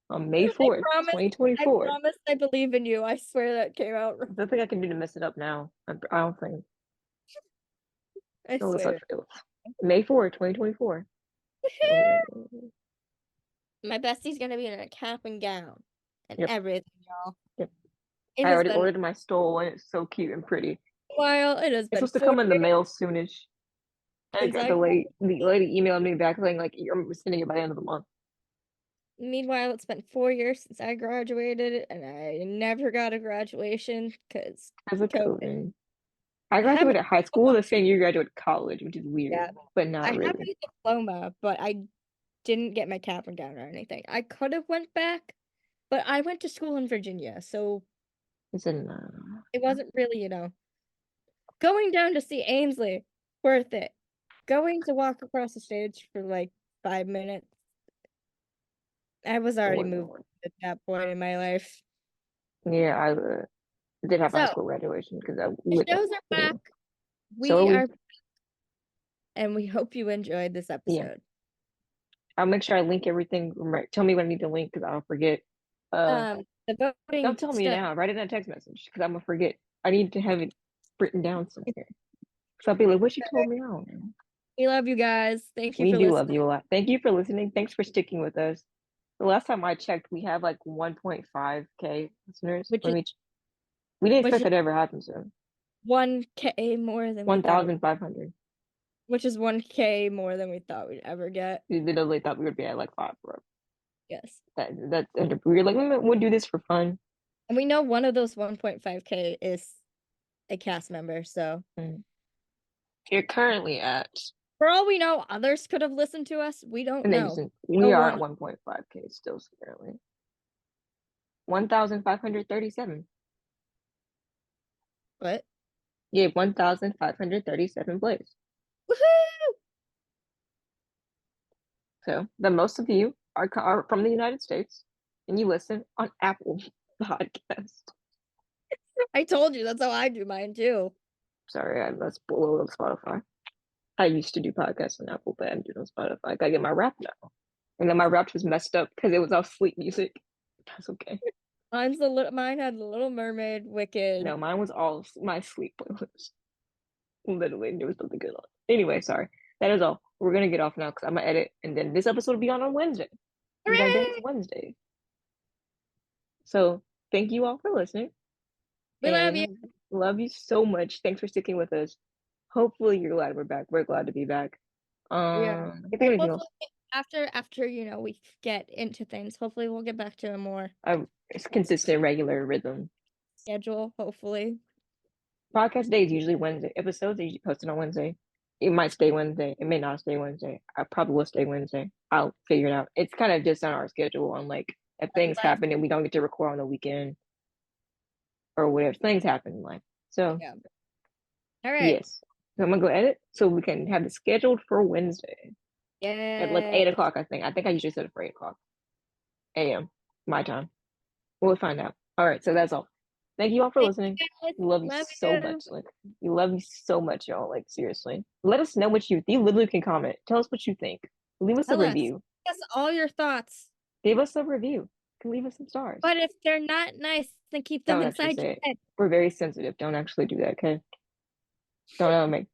on May 4th, I 2024. promise I believe in you. I swear that came out wrong. There's nothing I can do to mess it up now. I don't think. I No, it's not swear. true. May 4th, 2024. My bestie's gonna be in a cap and gown and Yep. everything, y'all. Yep. It I has already been ordered my stole and it's so cute and pretty. a while. It has It's been supposed to four come in the years mail soonish. I since got I the lady emailed me back saying like you're sending it by the end of the month. Meanwhile, it's been 4 years since I graduated, and I never got a graduation because As a COVID. COVID. I I have a graduated high school the same year you graduated college, which is weird, yeah, but I not have really. a diploma, but I didn't get my cap and gown or anything. I could have went back, but I went to school in Virginia, so It's in it wasn't really, going down to see Ainsley, worth it. Going to walk across the stage for like 5 minutes. I was already moved at that point in my life. yeah, I did have a high So school graduation because I the went to shows are back. so are We we. are, and we hope you enjoyed this Yeah, episode. I'll make sure I link everything. Right, tell me what I need to link because I'll forget. Uh, The don't voting tell me stuff. now. Write it in a text message because I'm gonna forget. I need to have it written down somewhere. So I'll be like, "What you told me?" I don't know. We love you guys. Thank you We for do love listening. you a lot. Thank you for listening. Thanks for sticking with us. The last time I checked, we have like 1.5K listeners. Which is We didn't which expect is that to ever happen. So 1K more than we thought. 1,500. Which is 1K more than we thought we'd ever get. We literally thought we would be at like five, bro. Yes. We were like, we'll do this for fun. And we know one of those 1.5K is a cast member, so Mm. You're currently at, for all we know, others could have listened to us. We don't and they know. just, No we are at one. 1.5K still currently. 1,537. What? Yeah, 1,537 plays. Woohoo! So the most of you are from the United States, and you listen on Apple Podcast. I told you that's how I do mine too. Sorry, that's below Spotify. I used to do podcasts on Apple, but I'm doing on Spotify. I gotta get my rap now. And then my rap was messed up because it was all sleep music. That's okay. Mine had the Little Mermaid, Wicked. No, mine was all my sleep playlist. Literally, there was something good on. Anyway, sorry. That is all. We're gonna get off now because I'm gonna edit, and then this episode will be on Wednesday. Because our day is Hooray! Wednesday. So thank you all for listening, We love you. and love you so much. Thanks for sticking with us. Hopefully, you're glad we're back. We're glad to be back. Yeah. I can't think of And anything hopefully else. after we get into things, hopefully we'll get back to a more It's consistent, regular rhythm. schedule, hopefully. Podcast day is usually Wednesday. Episodes are usually posted on Wednesday. It might stay Wednesday. It may not stay Wednesday. I probably will stay Wednesday. I'll figure it out. It's kind of just on our schedule on like if things happen and we don't get to record on the weekend or whatever things happen in life. So Yeah. All right. yes. So I'm gonna go edit so we can have it scheduled for Wednesday at like Yeah. 8 o'clock, I think. I think I usually set it for 8 o'clock AM my time. We'll find out. All right, so that's all. Thank you all for Thank listening. you guys. We love you Love so you. much. Like we love you so much, y'all. Like seriously. Let us know what you literally can comment. Tell us what you think. Leave us a Tell us. review. Give us all your thoughts. Give us a review. You can leave us some stars. But if they're not nice, then keep them Don't actually inside say your it. head. We're very sensitive. Don't actually do that, okay? Don't make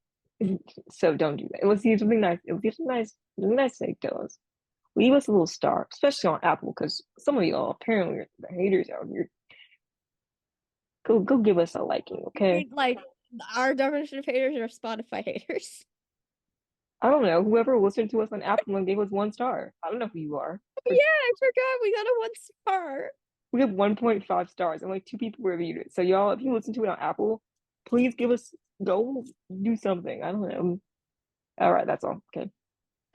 so don't do that. Let's use something nice. Let's use something nice to tell us. Leave us a little star, especially on Apple, because some of y'all apparently are the haters out here. Go give us a liking, okay? Like our definition of haters are Spotify haters. I don't know. Whoever listened to us on Apple and gave us 1 star. I don't know who you are. Oh, yeah, I forgot we got a 1 star. We have 1.5 stars and like 2 people reviewed it. So y'all, if you listen to it on Apple, please give us go do something. I don't know. All right, that's all. Okay.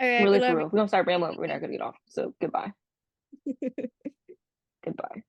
All right, we Really for love real. If we don't start rambling, we're you. not gonna get off. So goodbye. Goodbye.